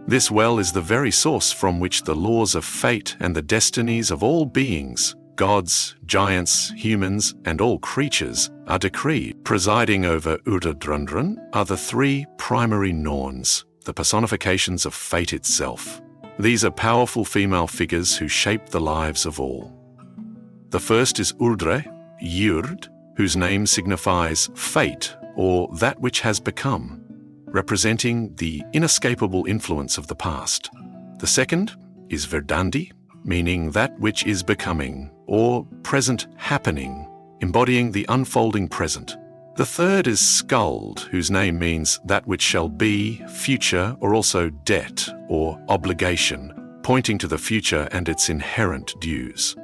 A: This well is the very source from which the laws of fate and the destinies of all beings, gods, giants, humans, and all creatures, are decreed. Presiding over Urdabrunn are the three primary Norns, the personifications of fate itself. These are powerful female figures who shape the lives of all. The first is Urdre, Jurd, whose name signifies fate or that which has become, representing the inescapable influence of the past. The second is Verdandi, meaning that which is becoming, or present happening, embodying the unfolding present. The third is Skald, whose name means that which shall be, future, or also debt or obligation, pointing to the future and its inherent dues.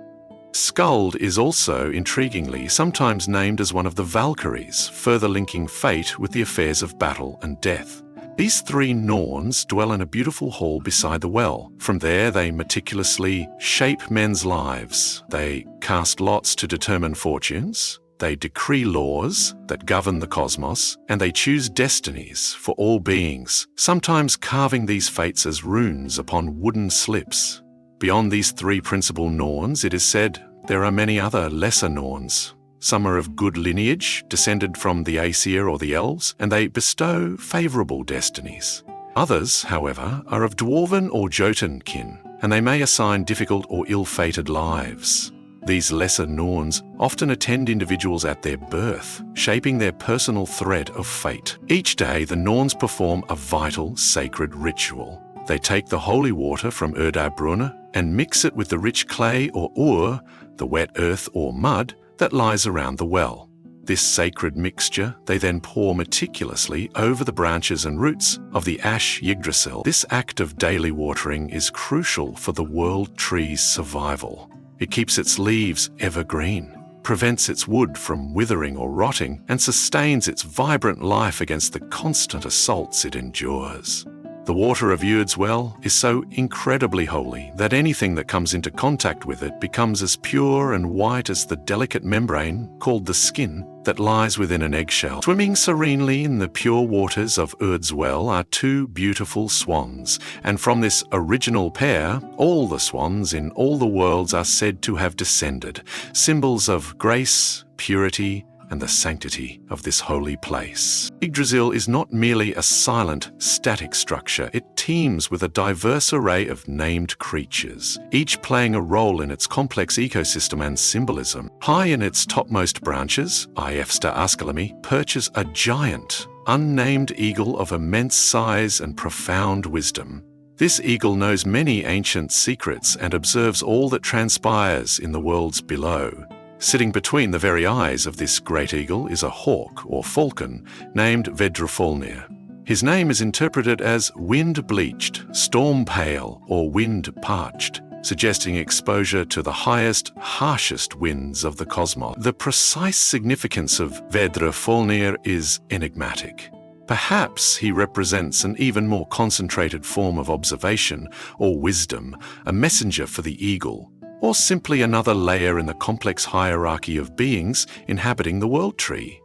A: Skald is also, intriguingly, sometimes named as one of the Valkyries, further linking fate with the affairs of battle and death. These three Norns dwell in a beautiful hall beside the well. From there, they meticulously shape men's lives. They cast lots to determine fortunes. They decree laws that govern the cosmos, and they choose destinies for all beings, sometimes carving these fates as runes upon wooden slips. Beyond these three principal Norns, it is said, there are many other lesser Norns. Some are of good lineage, descended from the Aesir or the Elves, and they bestow favourable destinies. Others, however, are of Dwarven or Jotun kin, and they may assign difficult or ill-fated lives. These lesser Norns often attend individuals at their birth, shaping their personal thread of fate. Each day, the Norns perform a vital, sacred ritual. They take the holy water from Urdabrunn and mix it with the rich clay or ur, the wet earth or mud, that lies around the well. This sacred mixture they then pour meticulously over the branches and roots of the ash Yggdrasil. This act of daily watering is crucial for the world tree's survival. It keeps its leaves evergreen, prevents its wood from withering or rotting, and sustains its vibrant life against the constant assaults it endures. The water of Urd's well is so incredibly holy that anything that comes into contact with it becomes as pure and white as the delicate membrane, called the skin, that lies within an eggshell. Swimming serenely in the pure waters of Urd's well are two beautiful swans, and from this original pair, all the swans in all the worlds are said to have descended, symbols of grace, purity, and the sanctity of this holy place. Yggdrasil is not merely a silent, static structure. It teems with a diverse array of named creatures, each playing a role in its complex ecosystem and symbolism. High in its topmost branches, Æfsta Askalami perches a giant, unnamed eagle of immense size and profound wisdom. This eagle knows many ancient secrets and observes all that transpires in the worlds below. Sitting between the very eyes of this great eagle is a hawk or falcon named Vedrafolnir. His name is interpreted as wind-bleached, storm-pale, or wind-parched, suggesting exposure to the highest, harshest winds of the cosmos. The precise significance of Vedrafolnir is enigmatic. Perhaps he represents an even more concentrated form of observation or wisdom, a messenger for the eagle, or simply another layer in the complex hierarchy of beings inhabiting the world tree.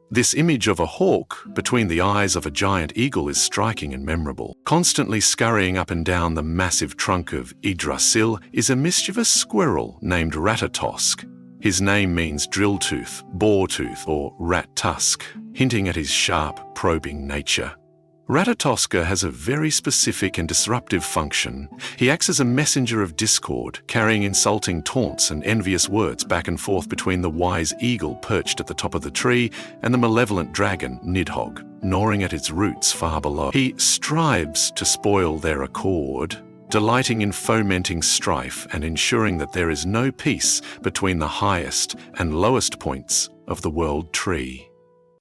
A: This image of a hawk between the eyes of a giant eagle is striking and memorable. Constantly scurrying up and down the massive trunk of Yggdrasil is a mischievous squirrel named Ratatosk. His name means drill tooth, boar tooth, or rat tusk, hinting at his sharp, probing nature. Ratatoska has a very specific and disruptive function. He acts as a messenger of discord, carrying insulting taunts and envious words back and forth between the wise eagle perched at the top of the tree and the malevolent dragon, Nidhogg, gnawing at its roots far below. He strives to spoil their accord, delighting in fomenting strife and ensuring that there is no peace between the highest and lowest points of the world tree.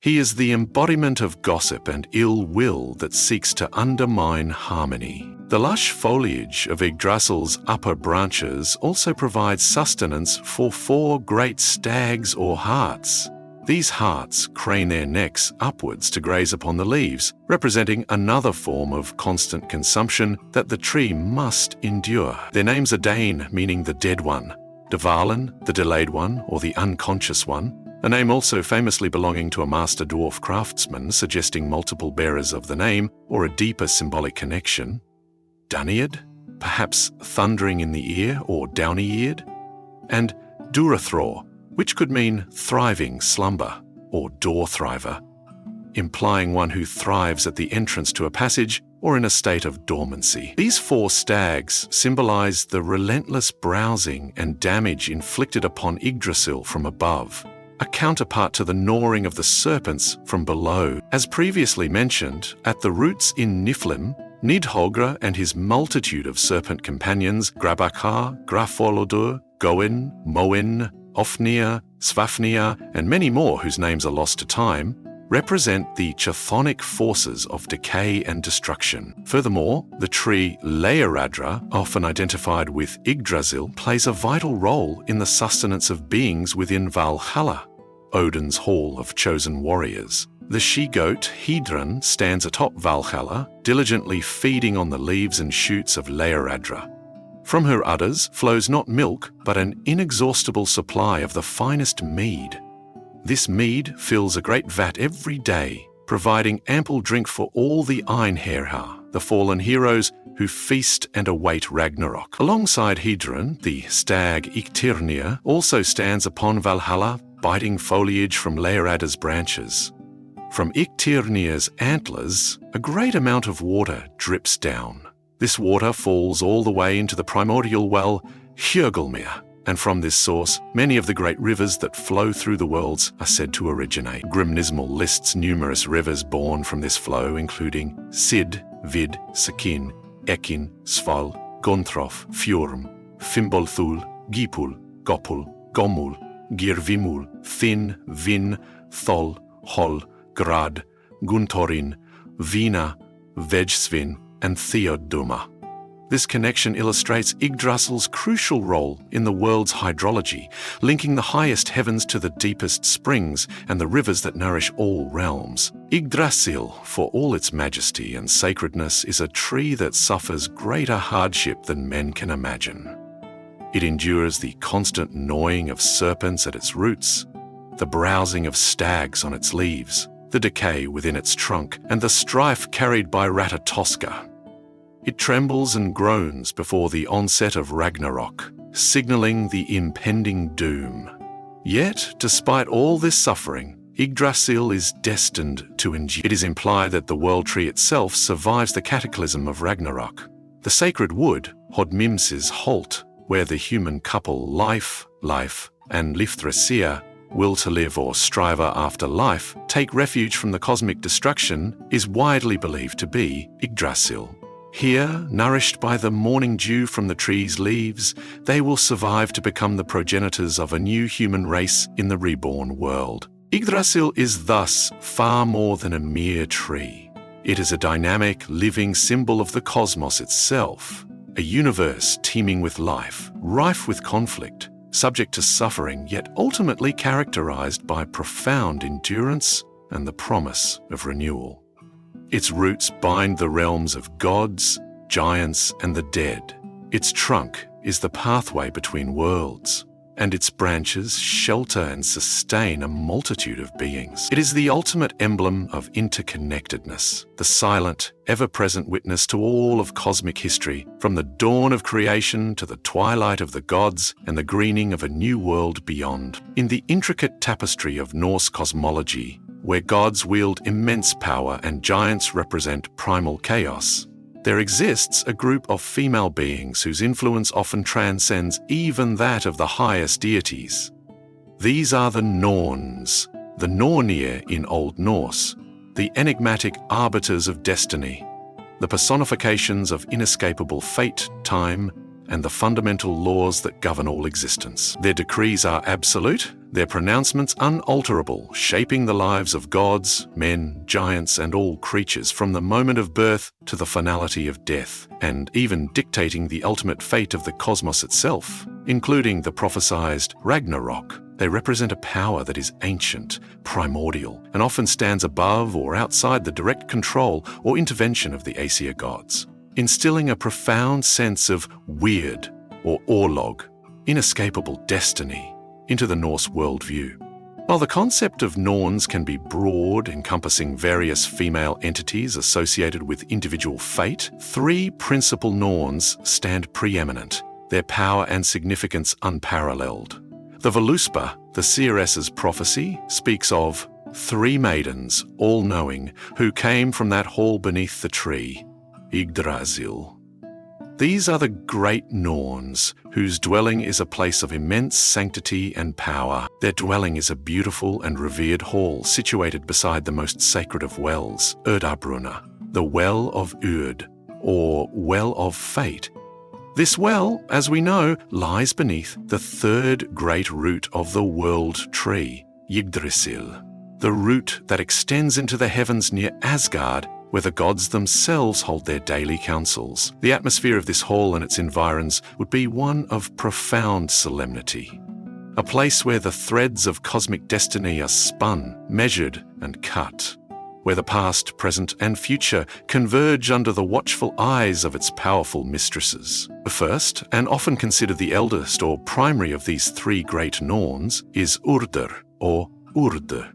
A: He is the embodiment of gossip and ill will that seeks to undermine harmony. The lush foliage of Yggdrasil's upper branches also provides sustenance for 4 great stags or harts. These hearts crane their necks upwards to graze upon the leaves, representing another form of constant consumption that the tree must endure. Their names are Dane, meaning the dead one, Dvalen, the delayed one or the unconscious one, a name also famously belonging to a master dwarf craftsman, suggesting multiple bearers of the name or a deeper symbolic connection. Duniad, perhaps thundering in the ear or downy-eared, and Durathor, which could mean thriving slumber or door thriver, implying one who thrives at the entrance to a passage or in a state of dormancy. These 4 stags symbolize the relentless browsing and damage inflicted upon Yggdrasil from above, a counterpart to the gnawing of the serpents from below. As previously mentioned, at the roots in Niflheim, Nidhoggr and his multitude of serpent companions, Grabakar, Grafolodur, Goin, Moin, Ofnir, Svafnir, and many more whose names are lost to time, represent the chthonic forces of decay and destruction. Furthermore, the tree Leiradra, often identified with Yggdrasil, plays a vital role in the sustenance of beings within Valhalla, Odin's hall of chosen warriors. The she-goat Hedron stands atop Valhalla, diligently feeding on the leaves and shoots of Leiradra. From her udders flows not milk, but an inexhaustible supply of the finest mead. This mead fills a great vat every day, providing ample drink for all the Einherjar, the fallen heroes who feast and await Ragnarok. Alongside Hedron, the stag Iktirnir also stands upon Valhalla, biting foliage from Leiradra's branches. From Iktirnir's antlers, a great amount of water drips down. This water falls all the way into the primordial well Hjörgulmir, and from this source, many of the great rivers that flow through the worlds are said to originate. Grimnismal lists numerous rivers born from this flow, including Sid, Vid, Sakin, Ekin, Sval, Gontrof, Fjorm, Fimbolthul, Gipul, Gopul, Gomul, Girvimul, Thin, Vin, Thol, Hol, Grad, Guntorin, Vina, Vejsvin, and Theoduma. This connection illustrates Yggdrasil's crucial role in the world's hydrology, linking the highest heavens to the deepest springs and the rivers that nourish all realms. Yggdrasil, for all its majesty and sacredness, is a tree that suffers greater hardship than men can imagine. It endures the constant gnawing of serpents at its roots, the browsing of stags on its leaves, the decay within its trunk, and the strife carried by Ratatoska. It trembles and groans before the onset of Ragnarok, signaling the impending doom. Yet, despite all this suffering, Yggdrasil is destined to endure. It is implied that the world tree itself survives the cataclysm of Ragnarok. The sacred wood, Hodmims's Holt, where the human couple Life, and Lifthrasia, will to live or striver after life, take refuge from the cosmic destruction, is widely believed to be Yggdrasil. Here, nourished by the morning dew from the tree's leaves, they will survive to become the progenitors of a new human race in the reborn world. Yggdrasil is thus far more than a mere tree. It is a dynamic, living symbol of the cosmos itself, a universe teeming with life, rife with conflict, subject to suffering, yet ultimately characterized by profound endurance and the promise of renewal. Its roots bind the realms of gods, giants, and the dead. Its trunk is the pathway between worlds, and its branches shelter and sustain a multitude of beings. It is the ultimate emblem of interconnectedness, the silent, ever-present witness to all of cosmic history, from the dawn of creation to the twilight of the gods and the greening of a new world beyond. In the intricate tapestry of Norse cosmology, where gods wield immense power and giants represent primal chaos, there exists a group of female beings whose influence often transcends even that of the highest deities. These are the Norns, the Nornir in Old Norse, the enigmatic arbiters of destiny, the personifications of inescapable fate, time, and the fundamental laws that govern all existence. Their decrees are absolute, their pronouncements unalterable, shaping the lives of gods, men, giants, and all creatures from the moment of birth to the finality of death, and even dictating the ultimate fate of the cosmos itself, including the prophesied Ragnarok, They represent a power that is ancient, primordial, and often stands above or outside the direct control or intervention of the Aesir gods, instilling a profound sense of weird or orlog, inescapable destiny, into the Norse worldview. While the concept of Norns can be broad, encompassing various female entities associated with individual fate, three principal Norns stand preeminent, their power and significance unparalleled. The Voluspa, the seeress's prophecy, speaks of three maidens, all-knowing, who came from that hall beneath the tree, Yggdrasil. These are the great Norns, whose dwelling is a place of immense sanctity and power. Their dwelling is a beautiful and revered hall situated beside the most sacred of wells, Urdabrunna, the Well of Urd, or Well of Fate. This well, as we know, lies beneath the third great root of the world tree, Yggdrasil, the root that extends into the heavens near Asgard, where the gods themselves hold their daily councils. The atmosphere of this hall and its environs would be one of profound solemnity, a place where the threads of cosmic destiny are spun, measured, and cut, where the past, present, and future converge under the watchful eyes of its powerful mistresses. The first, and often considered the eldest or primary of these three great Norns, is Urdur, or Urd.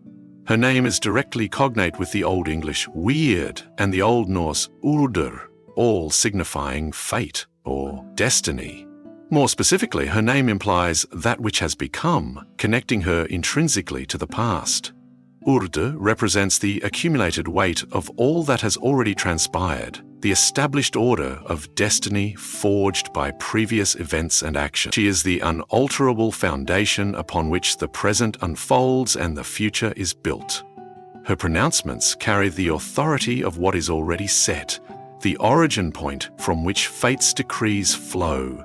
A: Her name is directly cognate with the Old English weird and the Old Norse urdur, all signifying fate or destiny. More specifically, her name implies that which has become, connecting her intrinsically to the past. Urd represents the accumulated weight of all that has already transpired, the established order of destiny forged by previous events and actions. She is the unalterable foundation upon which the present unfolds and the future is built. Her pronouncements carry the authority of what is already set, the origin point from which fate's decrees flow.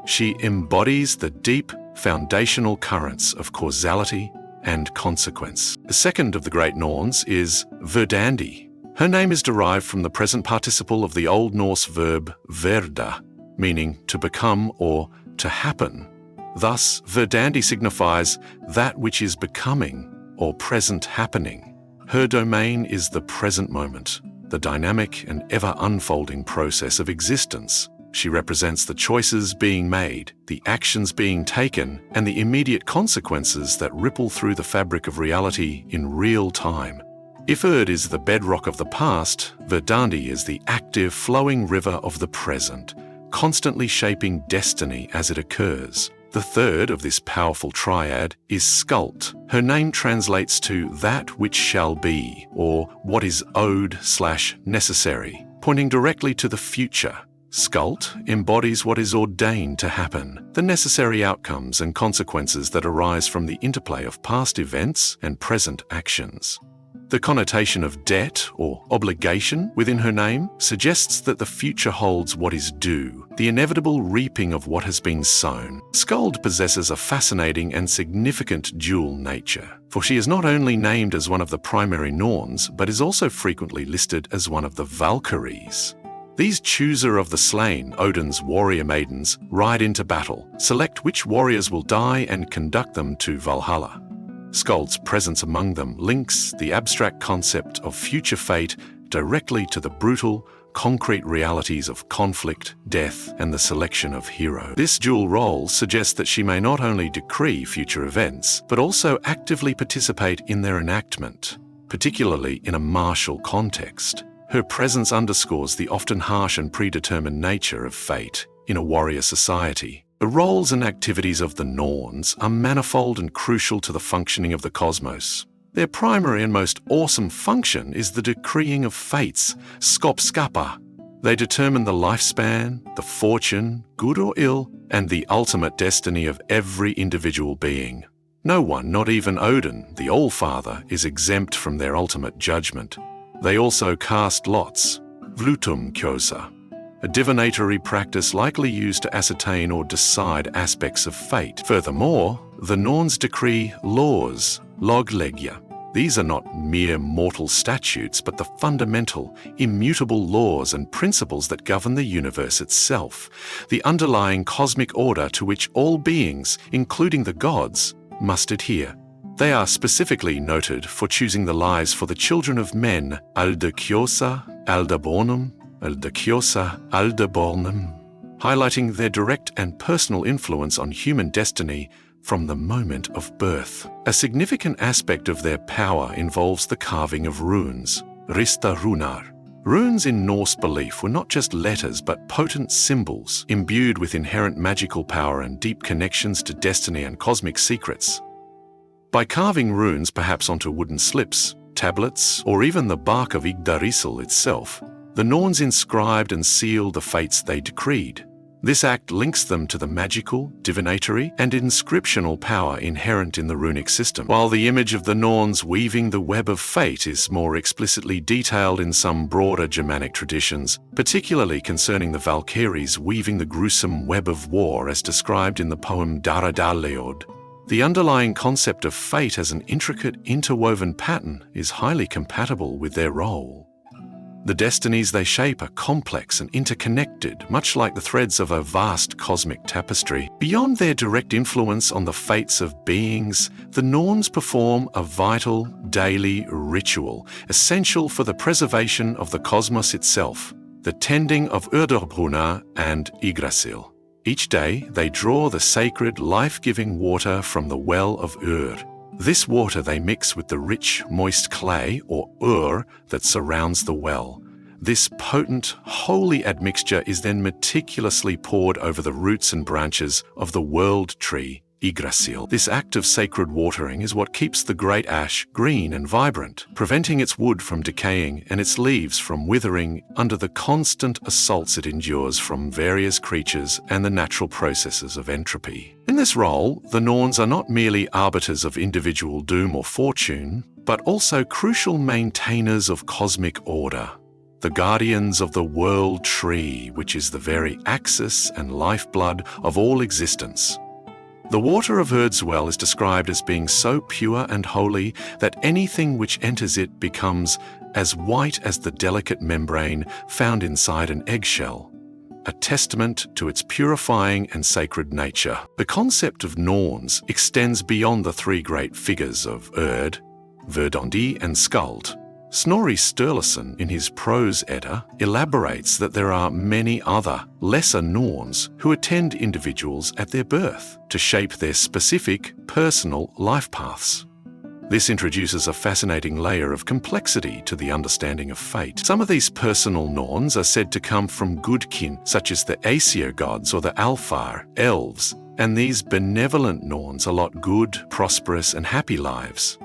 A: She embodies the deep, foundational currents of causality and consequence. The second of the great Norns is Verdandi. Her name is derived from the present participle of the Old Norse verb verda, meaning to become or to happen. Thus, Verdandi signifies that which is becoming or present happening. Her domain is the present moment, the dynamic and ever-unfolding process of existence. She represents the choices being made, the actions being taken, and the immediate consequences that ripple through the fabric of reality in real time. If Urd is the bedrock of the past, Verdandi is the active, flowing river of the present, constantly shaping destiny as it occurs. The third of this powerful triad is Skald. Her name translates to that which shall be, or what is owed/necessary, pointing directly to the future. Skald embodies what is ordained to happen, the necessary outcomes and consequences that arise from the interplay of past events and present actions. The connotation of debt or obligation within her name suggests that the future holds what is due, the inevitable reaping of what has been sown. Skald possesses a fascinating and significant dual nature, for she is not only named as one of the primary Norns, but is also frequently listed as one of the Valkyries. These chooser of the slain, Odin's warrior maidens, ride into battle, select which warriors will die and conduct them to Valhalla. Skald's presence among them links the abstract concept of future fate directly to the brutal, concrete realities of conflict, death, and the selection of heroes. This dual role suggests that she may not only decree future events, but also actively participate in their enactment, particularly in a martial context. Her presence underscores the often harsh and predetermined nature of fate in a warrior society. The roles and activities of the Norns are manifold and crucial to the functioning of the cosmos. Their primary and most awesome function is the decreeing of fates, skopskapa. They determine the lifespan, the fortune, good or ill, and the ultimate destiny of every individual being. No one, not even Odin, the All-Father, is exempt from their ultimate judgment. They also cast lots, vlutumkjosa, a divinatory practice likely used to ascertain or decide aspects of fate. Furthermore, the Norns decree laws, loglegja. These are not mere mortal statutes, but the fundamental, immutable laws and principles that govern the universe itself, the underlying cosmic order to which all beings, including the gods, must adhere. They are specifically noted for choosing the lives for the children of men, Aldekjosa, Aldebornum, Aldekjosa, Aldebornum, highlighting their direct and personal influence on human destiny from the moment of birth. A significant aspect of their power involves the carving of runes, Rista runar. Runes in Norse belief were not just letters but potent symbols, imbued with inherent magical power and deep connections to destiny and cosmic secrets. By carving runes perhaps onto wooden slips, tablets, or even the bark of Yggdrasil itself, the Norns inscribed and sealed the fates they decreed. This act links them to the magical, divinatory, and inscriptional power inherent in the runic system, while the image of the Norns weaving the web of fate is more explicitly detailed in some broader Germanic traditions, particularly concerning the Valkyries weaving the gruesome web of war as described in the poem Daradaleod. The underlying concept of fate as an intricate, interwoven pattern is highly compatible with their role. The destinies they shape are complex and interconnected, much like the threads of a vast cosmic tapestry. Beyond their direct influence on the fates of beings, the Norns perform a vital, daily ritual, essential for the preservation of the cosmos itself, the tending of Urderbrunna and Yggdrasil. Each day, they draw the sacred, life-giving water from the well of Ur. This water they mix with the rich, moist clay, or ur, that surrounds the well. This potent, holy admixture is then meticulously poured over the roots and branches of the world tree, Yggdrasil. This act of sacred watering is what keeps the great ash green and vibrant, preventing its wood from decaying and its leaves from withering under the constant assaults it endures from various creatures and the natural processes of entropy. In this role, the Norns are not merely arbiters of individual doom or fortune, but also crucial maintainers of cosmic order, the guardians of the world tree, which is the very axis and lifeblood of all existence. The water of Urd's well is described as being so pure and holy that anything which enters it becomes as white as the delicate membrane found inside an eggshell, a testament to its purifying and sacred nature. The concept of Norns extends beyond the three great figures of Urd, Verdandi, and Skald. Snorri Sturluson, in his Prose Edda, elaborates that there are many other, lesser Norns who attend individuals at their birth to shape their specific, personal life paths. This introduces a fascinating layer of complexity to the understanding of fate. Some of these personal Norns are said to come from good kin, such as the Aesir gods or the Alfar, elves, and these benevolent Norns allot good, prosperous, and happy lives.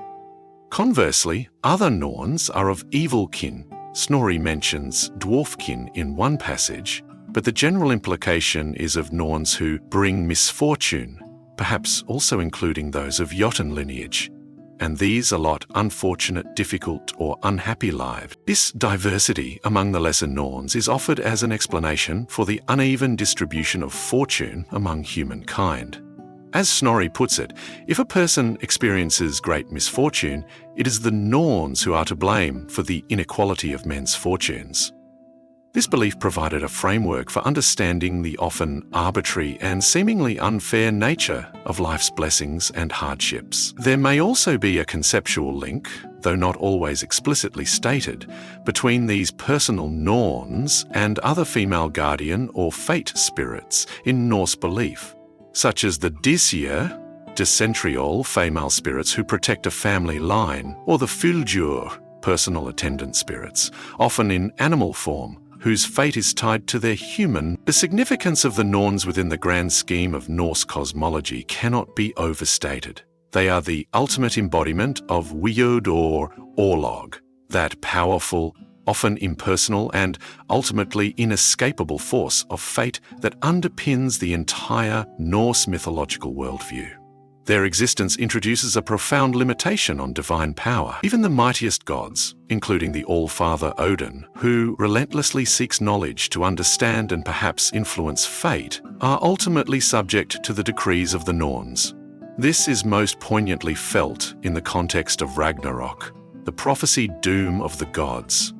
A: Conversely, other Norns are of evil kin. Snorri mentions dwarfkin in one passage, but the general implication is of Norns who bring misfortune, perhaps also including those of Jotun lineage, and these allot unfortunate, difficult, or unhappy lives. This diversity among the lesser Norns is offered as an explanation for the uneven distribution of fortune among humankind. As Snorri puts it, if a person experiences great misfortune, it is the Norns who are to blame for the inequality of men's fortunes. This belief provided a framework for understanding the often arbitrary and seemingly unfair nature of life's blessings and hardships. There may also be a conceptual link, though not always explicitly stated, between these personal Norns and other female guardian or fate spirits in Norse belief, such as the Disir, Decentriol, female spirits who protect a family line, or the Fylgjur, personal attendant spirits, often in animal form, whose fate is tied to their human. The significance of the Norns within the grand scheme of Norse cosmology cannot be overstated. They are the ultimate embodiment of Wyod or Orlog, that powerful, often impersonal and ultimately inescapable force of fate that underpins the entire Norse mythological worldview. Their existence introduces a profound limitation on divine power. Even the mightiest gods, including the All-Father Odin, who relentlessly seeks knowledge to understand and perhaps influence fate, are ultimately subject to the decrees of the Norns. This is most poignantly felt in the context of Ragnarok, the prophesied doom of the gods.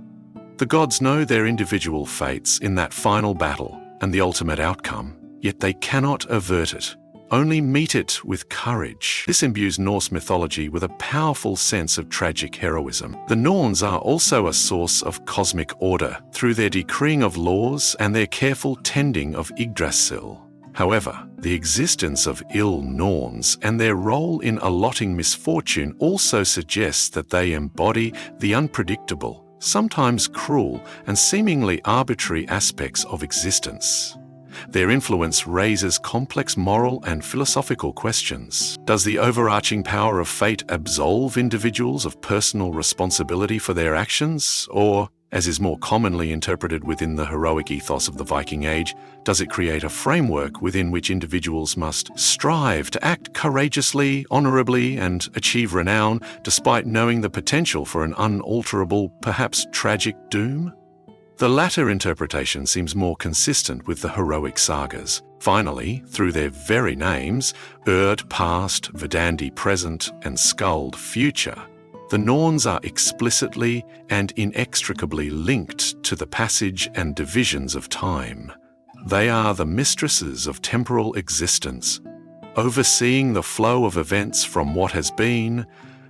A: The gods know their individual fates in that final battle and the ultimate outcome, yet they cannot avert it. only meet it with courage. This imbues Norse mythology with a powerful sense of tragic heroism. The Norns are also a source of cosmic order through their decreeing of laws and their careful tending of Yggdrasil. However, the existence of ill Norns and their role in allotting misfortune also suggests that they embody the unpredictable, sometimes cruel, and seemingly arbitrary aspects of existence. Their influence raises complex moral and philosophical questions. Does the overarching power of fate absolve individuals of personal responsibility for their actions? Or, as is more commonly interpreted within the heroic ethos of the Viking Age, does it create a framework within which individuals must strive to act courageously, honorably, and achieve renown, despite knowing the potential for an unalterable, perhaps tragic doom? The latter interpretation seems more consistent with the heroic sagas. Finally, through their very names, Urd past, Verdandi present, and Skald future, the Norns are explicitly and inextricably linked to the passage and divisions of time. They are the mistresses of temporal existence, overseeing the flow of events from what has been,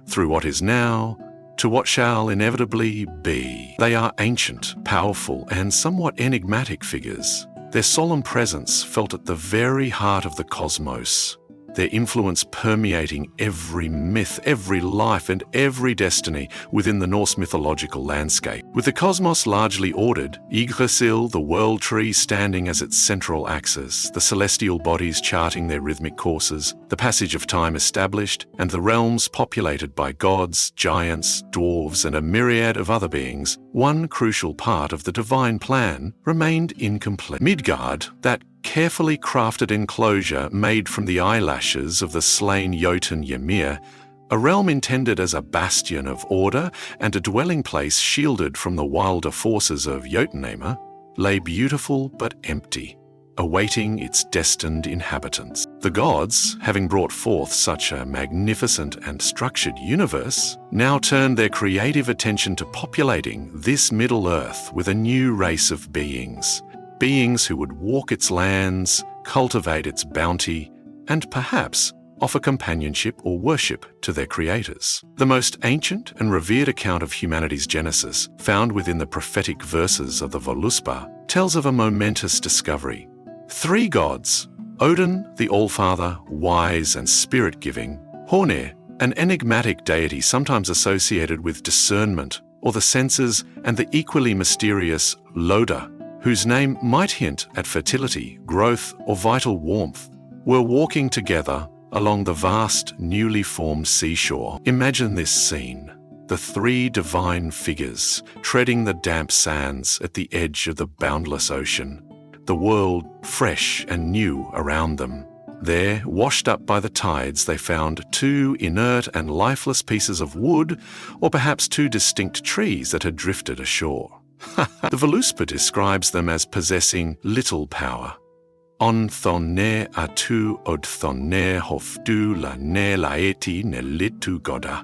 A: through what is now, to what shall inevitably be. They are ancient, powerful, and somewhat enigmatic figures, their solemn presence felt at the very heart of the cosmos, their influence permeating every myth, every life, and every destiny within the Norse mythological landscape. With the cosmos largely ordered, Yggdrasil, the world tree, standing as its central axis, the celestial bodies charting their rhythmic courses, the passage of time established, and the realms populated by gods, giants, dwarves, and a myriad of other beings, one crucial part of the divine plan remained incomplete. Midgard, that carefully crafted enclosure made from the eyelashes of the slain Jotun Ymir, a realm intended as a bastion of order and a dwelling place shielded from the wilder forces of Jotunheimr, lay beautiful but empty, awaiting its destined inhabitants. The gods, having brought forth such a magnificent and structured universe, now turned their creative attention to populating this Middle Earth with a new race of beings who would walk its lands, cultivate its bounty, and perhaps offer companionship or worship to their creators. The most ancient and revered account of humanity's genesis, found within the prophetic verses of the Voluspa, tells of a momentous discovery. Three gods, Odin, the All-Father, wise and spirit-giving, Hornir, an enigmatic deity sometimes associated with discernment or the senses, and the equally mysterious Loda, whose name might hint at fertility, growth, or vital warmth, were walking together along the vast, newly formed seashore. Imagine this scene: the three divine figures treading the damp sands at the edge of the boundless ocean, the world fresh and new around them. There, washed up by the tides, they found two inert and lifeless pieces of wood, or perhaps two distinct trees that had drifted ashore. The Voluspa describes them as possessing little power. On thonne atu od thonne hoftu la ne laeti ne litu goda.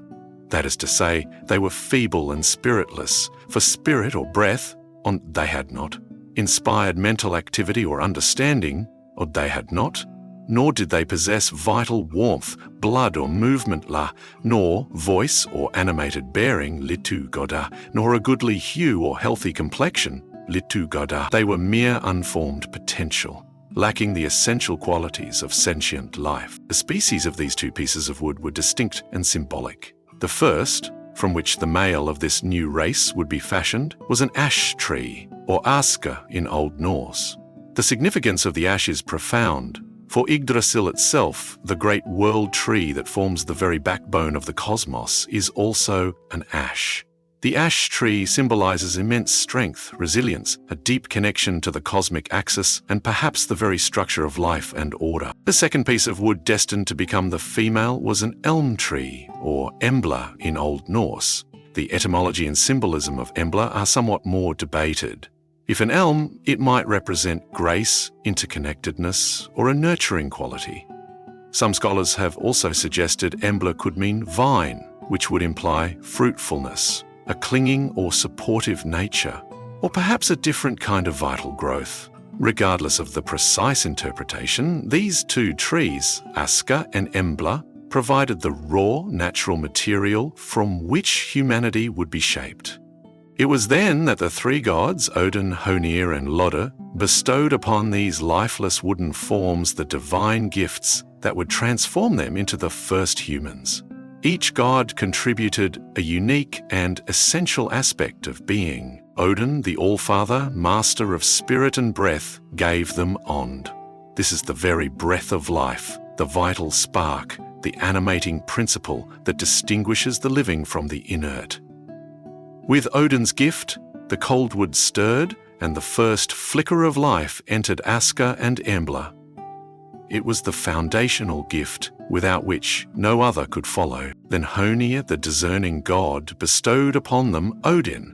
A: That is to say, they were feeble and spiritless, for spirit or breath, on they had not, inspired mental activity or understanding, or they had not, nor did they possess vital warmth, blood or movement la, nor voice or animated bearing litu goda, nor a goodly hue or healthy complexion litu goda. They were mere unformed potential, lacking the essential qualities of sentient life. The species of these two pieces of wood were distinct and symbolic. The first, from which the male of this new race would be fashioned, was an ash tree, or aska in Old Norse. The significance of the ash is profound. For Yggdrasil itself, the great world tree that forms the very backbone of the cosmos, is also an ash. The ash tree symbolizes immense strength, resilience, a deep connection to the cosmic axis, and perhaps the very structure of life and order. The second piece of wood destined to become the female was an elm tree, or Embla in Old Norse. The etymology and symbolism of Embla are somewhat more debated. If an elm, it might represent grace, interconnectedness, or a nurturing quality. Some scholars have also suggested Embla could mean vine, which would imply fruitfulness, a clinging or supportive nature, or perhaps a different kind of vital growth. Regardless of the precise interpretation, these two trees, Aska and Embla, provided the raw natural material from which humanity would be shaped. It was then that the three gods, Odin, Honir, and Lodr, bestowed upon these lifeless wooden forms the divine gifts that would transform them into the first humans. Each god contributed a unique and essential aspect of being. Odin, the Allfather, master of spirit and breath, gave them Ond. This is the very breath of life, the vital spark, the animating principle that distinguishes the living from the inert. With Odin's gift, the cold wood stirred and the first flicker of life entered Aska and Embla. It was the foundational gift without which no other could follow. Then Honir, the discerning god, bestowed upon them Odin.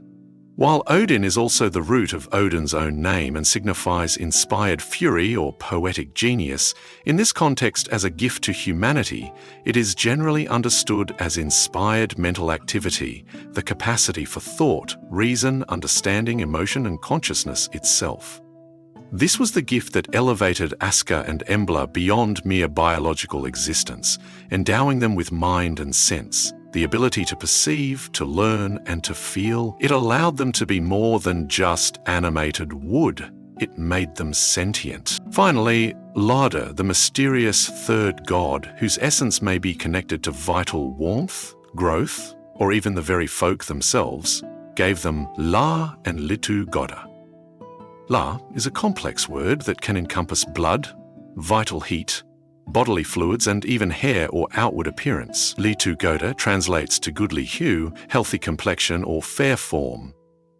A: While Odin is also the root of Odin's own name and signifies inspired fury or poetic genius, in this context as a gift to humanity, it is generally understood as inspired mental activity, the capacity for thought, reason, understanding, emotion, and consciousness itself. This was the gift that elevated Aska and Embla beyond mere biological existence, endowing them with mind and sense. The ability to perceive, to learn, and to feel. It allowed them to be more than just animated wood. It made them sentient. Finally, Lodr, the mysterious third god, whose essence may be connected to vital warmth, growth, or even the very folk themselves, gave them La and Litu Goda. La is a complex word that can encompass blood, vital heat, bodily fluids, and even hair or outward appearance. Litu Goda translates to goodly hue, healthy complexion, or fair form.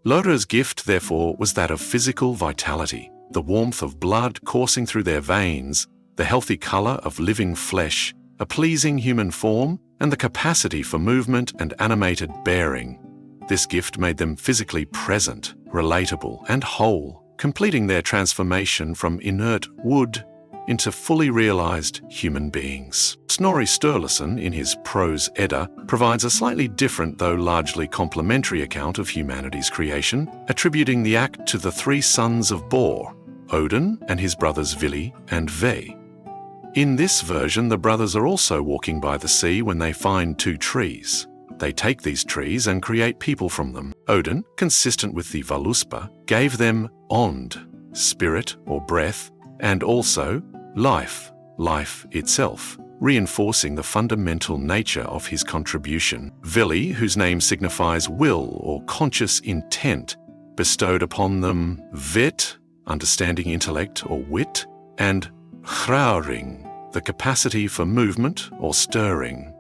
A: Lodr's gift, therefore, was that of physical vitality, the warmth of blood coursing through their veins, the healthy colour of living flesh, a pleasing human form, and the capacity for movement and animated bearing. This gift made them physically present, relatable, and whole, completing their transformation from inert wood into fully realised human beings. Snorri Sturluson, in his Prose Edda, provides a slightly different though largely complementary account of humanity's creation, attributing the act to the three sons of Bor, Odin and his brothers Vili and Ve. In this version, the brothers are also walking by the sea when they find two trees. They take these trees and create people from them. Odin, consistent with the Valuspa, gave them Ond, spirit or breath, and also life itself, reinforcing the fundamental nature of his contribution. Vili, whose name signifies will or conscious intent, bestowed upon them Vet, understanding intellect or wit, and Hrauring, the capacity for movement or stirring.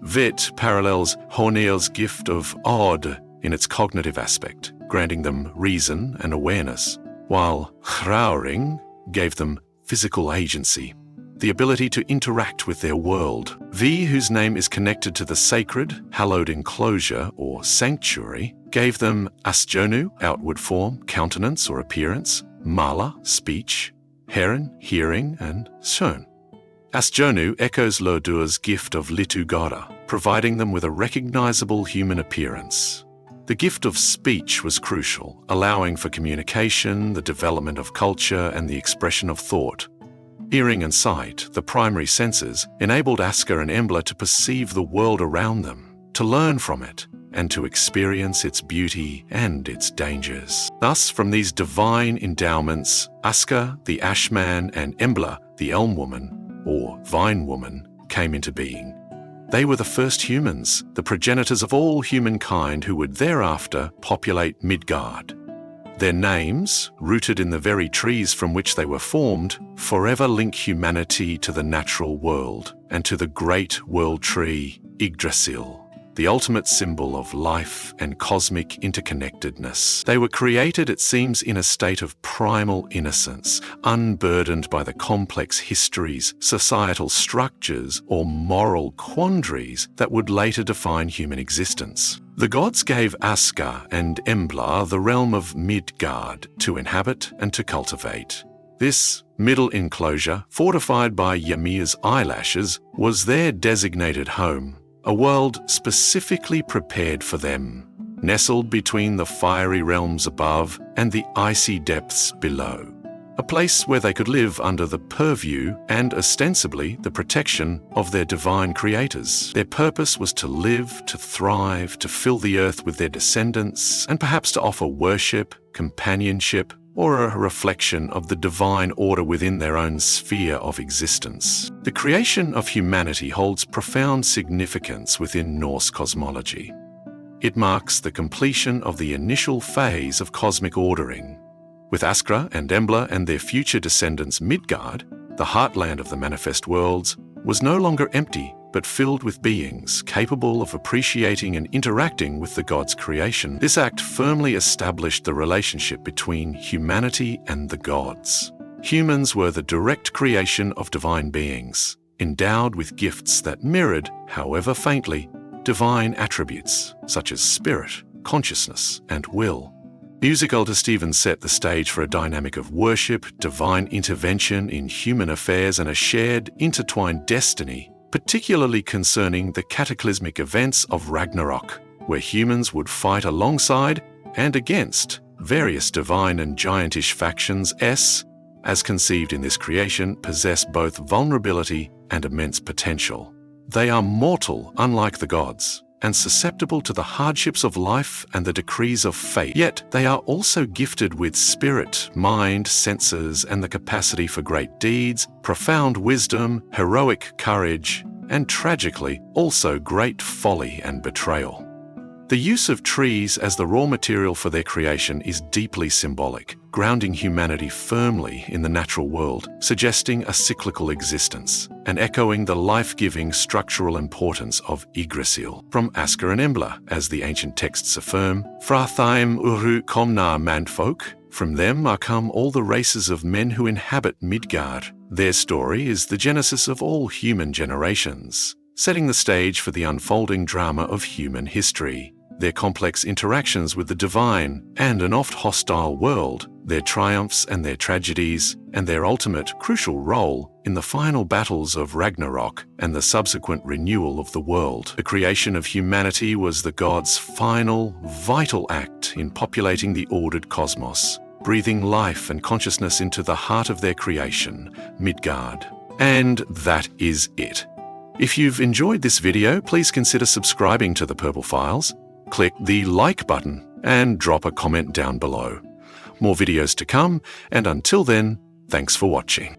A: Vet parallels Honir's gift of Odd in its cognitive aspect, granting them reason and awareness, while Hrauring gave them physical agency, the ability to interact with their world. V, whose name is connected to the sacred, hallowed enclosure or sanctuary, gave them Asjonu, outward form, countenance or appearance, Mala, speech, Heron, hearing, and Sjön. Asjonu echoes Lodur's gift of Litu Goda, providing them with a recognizable human appearance. The gift of speech was crucial, allowing for communication, the development of culture, and the expression of thought. Hearing and sight, the primary senses, enabled Aska and Embla to perceive the world around them, to learn from it, and to experience its beauty and its dangers. Thus, from these divine endowments, Aska, the Ashman, and Embla, the Elm Woman, or Vine Woman, came into being. They were the first humans, the progenitors of all humankind who would thereafter populate Midgard. Their names, rooted in the very trees from which they were formed, forever link humanity to the natural world and to the great world tree, Yggdrasil, the ultimate symbol of life and cosmic interconnectedness. They were created, it seems, in a state of primal innocence, unburdened by the complex histories, societal structures, or moral quandaries that would later define human existence. The gods gave Aska and Embla the realm of Midgard to inhabit and to cultivate. This middle enclosure, fortified by Ymir's eyelashes, was their designated home, a world specifically prepared for them, nestled between the fiery realms above and the icy depths below. a place where they could live under the purview and ostensibly the protection of their divine creators. Their purpose was to live, to thrive, to fill the earth with their descendants, and perhaps to offer worship, companionship, or a reflection of the divine order within their own sphere of existence. The creation of humanity holds profound significance within Norse cosmology. It marks the completion of the initial phase of cosmic ordering. With Ask and Embla and their future descendants Midgard, the heartland of the manifest worlds was no longer empty but filled with beings capable of appreciating and interacting with the gods' creation. This act firmly established the relationship between humanity and the gods. Humans were the direct creation of divine beings, endowed with gifts that mirrored, however faintly, divine attributes such as spirit, consciousness, and will. Music Elder Stevens set the stage for a dynamic of worship, divine intervention in human affairs, and a shared, intertwined destiny, particularly concerning the cataclysmic events of Ragnarok, where humans would fight alongside and against various divine and giantish factions. As conceived in this creation, possess both vulnerability and immense potential. They are mortal, unlike the gods, and susceptible to the hardships of life and the decrees of fate. Yet they are also gifted with spirit, mind, senses, and the capacity for great deeds, profound wisdom, heroic courage, and tragically, also great folly and betrayal. The use of trees as the raw material for their creation is deeply symbolic, grounding humanity firmly in the natural world, suggesting a cyclical existence, and echoing the life-giving structural importance of Yggdrasil. From Ask and Embla, as the ancient texts affirm, Fra theim uru komna manfolk, from them are come all the races of men who inhabit Midgard. Their story is the genesis of all human generations, setting the stage for the unfolding drama of human history. Their complex interactions with the divine and an oft hostile world, their triumphs and their tragedies, and their ultimate crucial role in the final battles of Ragnarok and the subsequent renewal of the world. The creation of humanity was the gods' final, vital act in populating the ordered cosmos, breathing life and consciousness into the heart of their creation, Midgard. And that is it. If you've enjoyed this video, please consider subscribing to the Purple Files. Click the like button and drop a comment down below. More videos to come, and until then, thanks for watching.